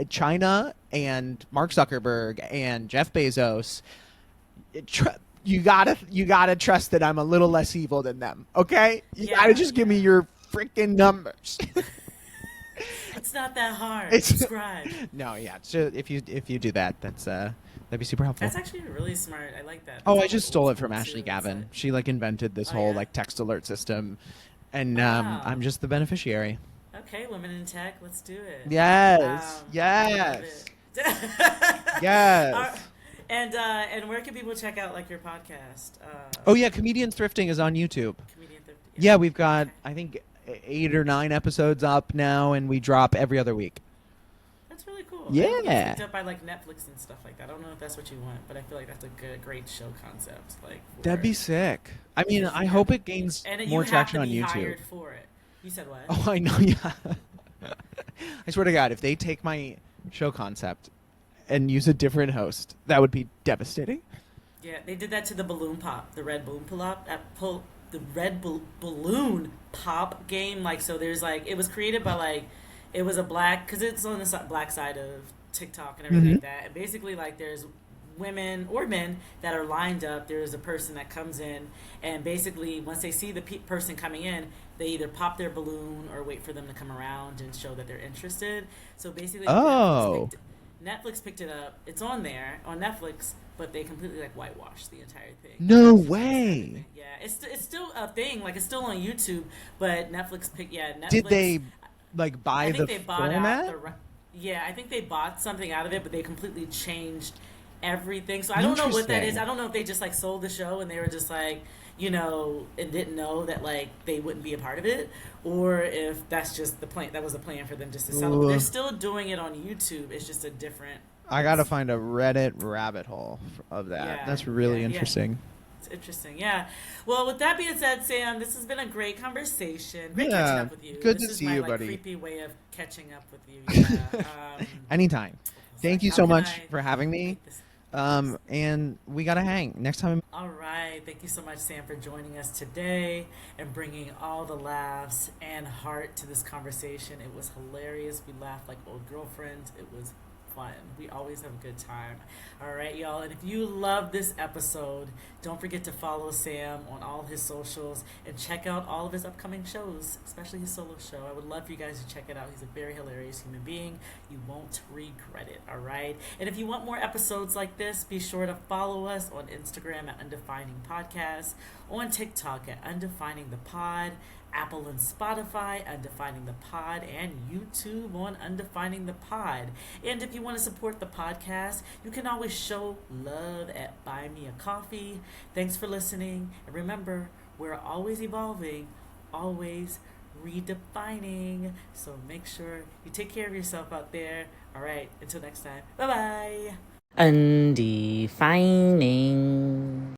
China and Mark Zuckerberg and Jeff Bezos. You gotta trust that I'm a little less evil than them. Okay, you gotta just give me your freaking numbers. It's not that hard. Subscribe. No, yeah. So if you do that, that'd be super helpful. That's actually really smart. I like that. I just stole it from Ashley Gavin. She invented this whole text alert system, and I'm just the beneficiary. Okay, women in tech, let's do it. Yes. Yes. Yes. And where can people check out your podcast? Comedians Thrifting is on YouTube. Comedian Thrifting. Yeah, we've got I think 8 or 9 episodes up now, and we drop every other week. That's really cool. Yeah. It's picked up by Netflix and stuff like that. I don't know if that's what you want, but I feel like that's a great show concept. That'd be sick. I mean, I hope it gains more traction on YouTube. Hired for it. You said what? Oh, I know. Yeah. I swear to God, if they take my show concept and use a different host, that would be devastating. Yeah, they did that to the balloon pop, the red balloon the red balloon pop game. So there's it was created by it was a black, because it's on the black side of TikTok and everything like that. And basically there's women or men that are lined up. There's a person that comes in, and basically once they see the person coming in, they either pop their balloon or wait for them to come around and show that they're interested. So basically, Netflix picked it up. It's on there on Netflix, but they completely whitewashed the entire thing. No way. Yeah, it's still a thing. It's still on YouTube, but Netflix picked. Yeah, Netflix. Did they buy the format? I think they bought something out of it, but they completely changed everything. So I don't know what that is. I don't know if they just sold the show and they were just and didn't know that like they wouldn't be a part of it, or if that's just the plan. That was a plan for them just to sell it. But they're still doing it on YouTube. It's just a different. I gotta find a Reddit rabbit hole of that. Yeah, That's really interesting. It's interesting, yeah. Well, with that being said, Sam, this has been a great conversation. Great catching up with you. Good this to is see my, you, like, buddy. creepy way of catching up with you. Yeah. Anytime. Thank you so much for having me. This? And we gotta hang next time. All right. Thank you so much, Sam, for joining us today and bringing all the laughs and heart to this conversation. It was hilarious. We laughed like old girlfriends. It was fun. We always have a good time. All right, y'all. And if you love this episode, don't forget to follow Sam on all his socials and check out all of his upcoming shows, especially his solo show. I would love for you guys to check it out. He's a very hilarious human being. You won't regret it. All right. And if you want more episodes like this, be sure to follow us on Instagram at Undefining Podcast, on TikTok at Undefining the Pod, Apple and Spotify, Undefining the Pod, and YouTube on Undefining the Pod. And if you want to support the podcast, you can always show love at Buy Me a Coffee. Thanks for listening. And remember, we're always evolving, always redefining. So make sure you take care of yourself out there. All right, until next time. Bye-bye. Undefining.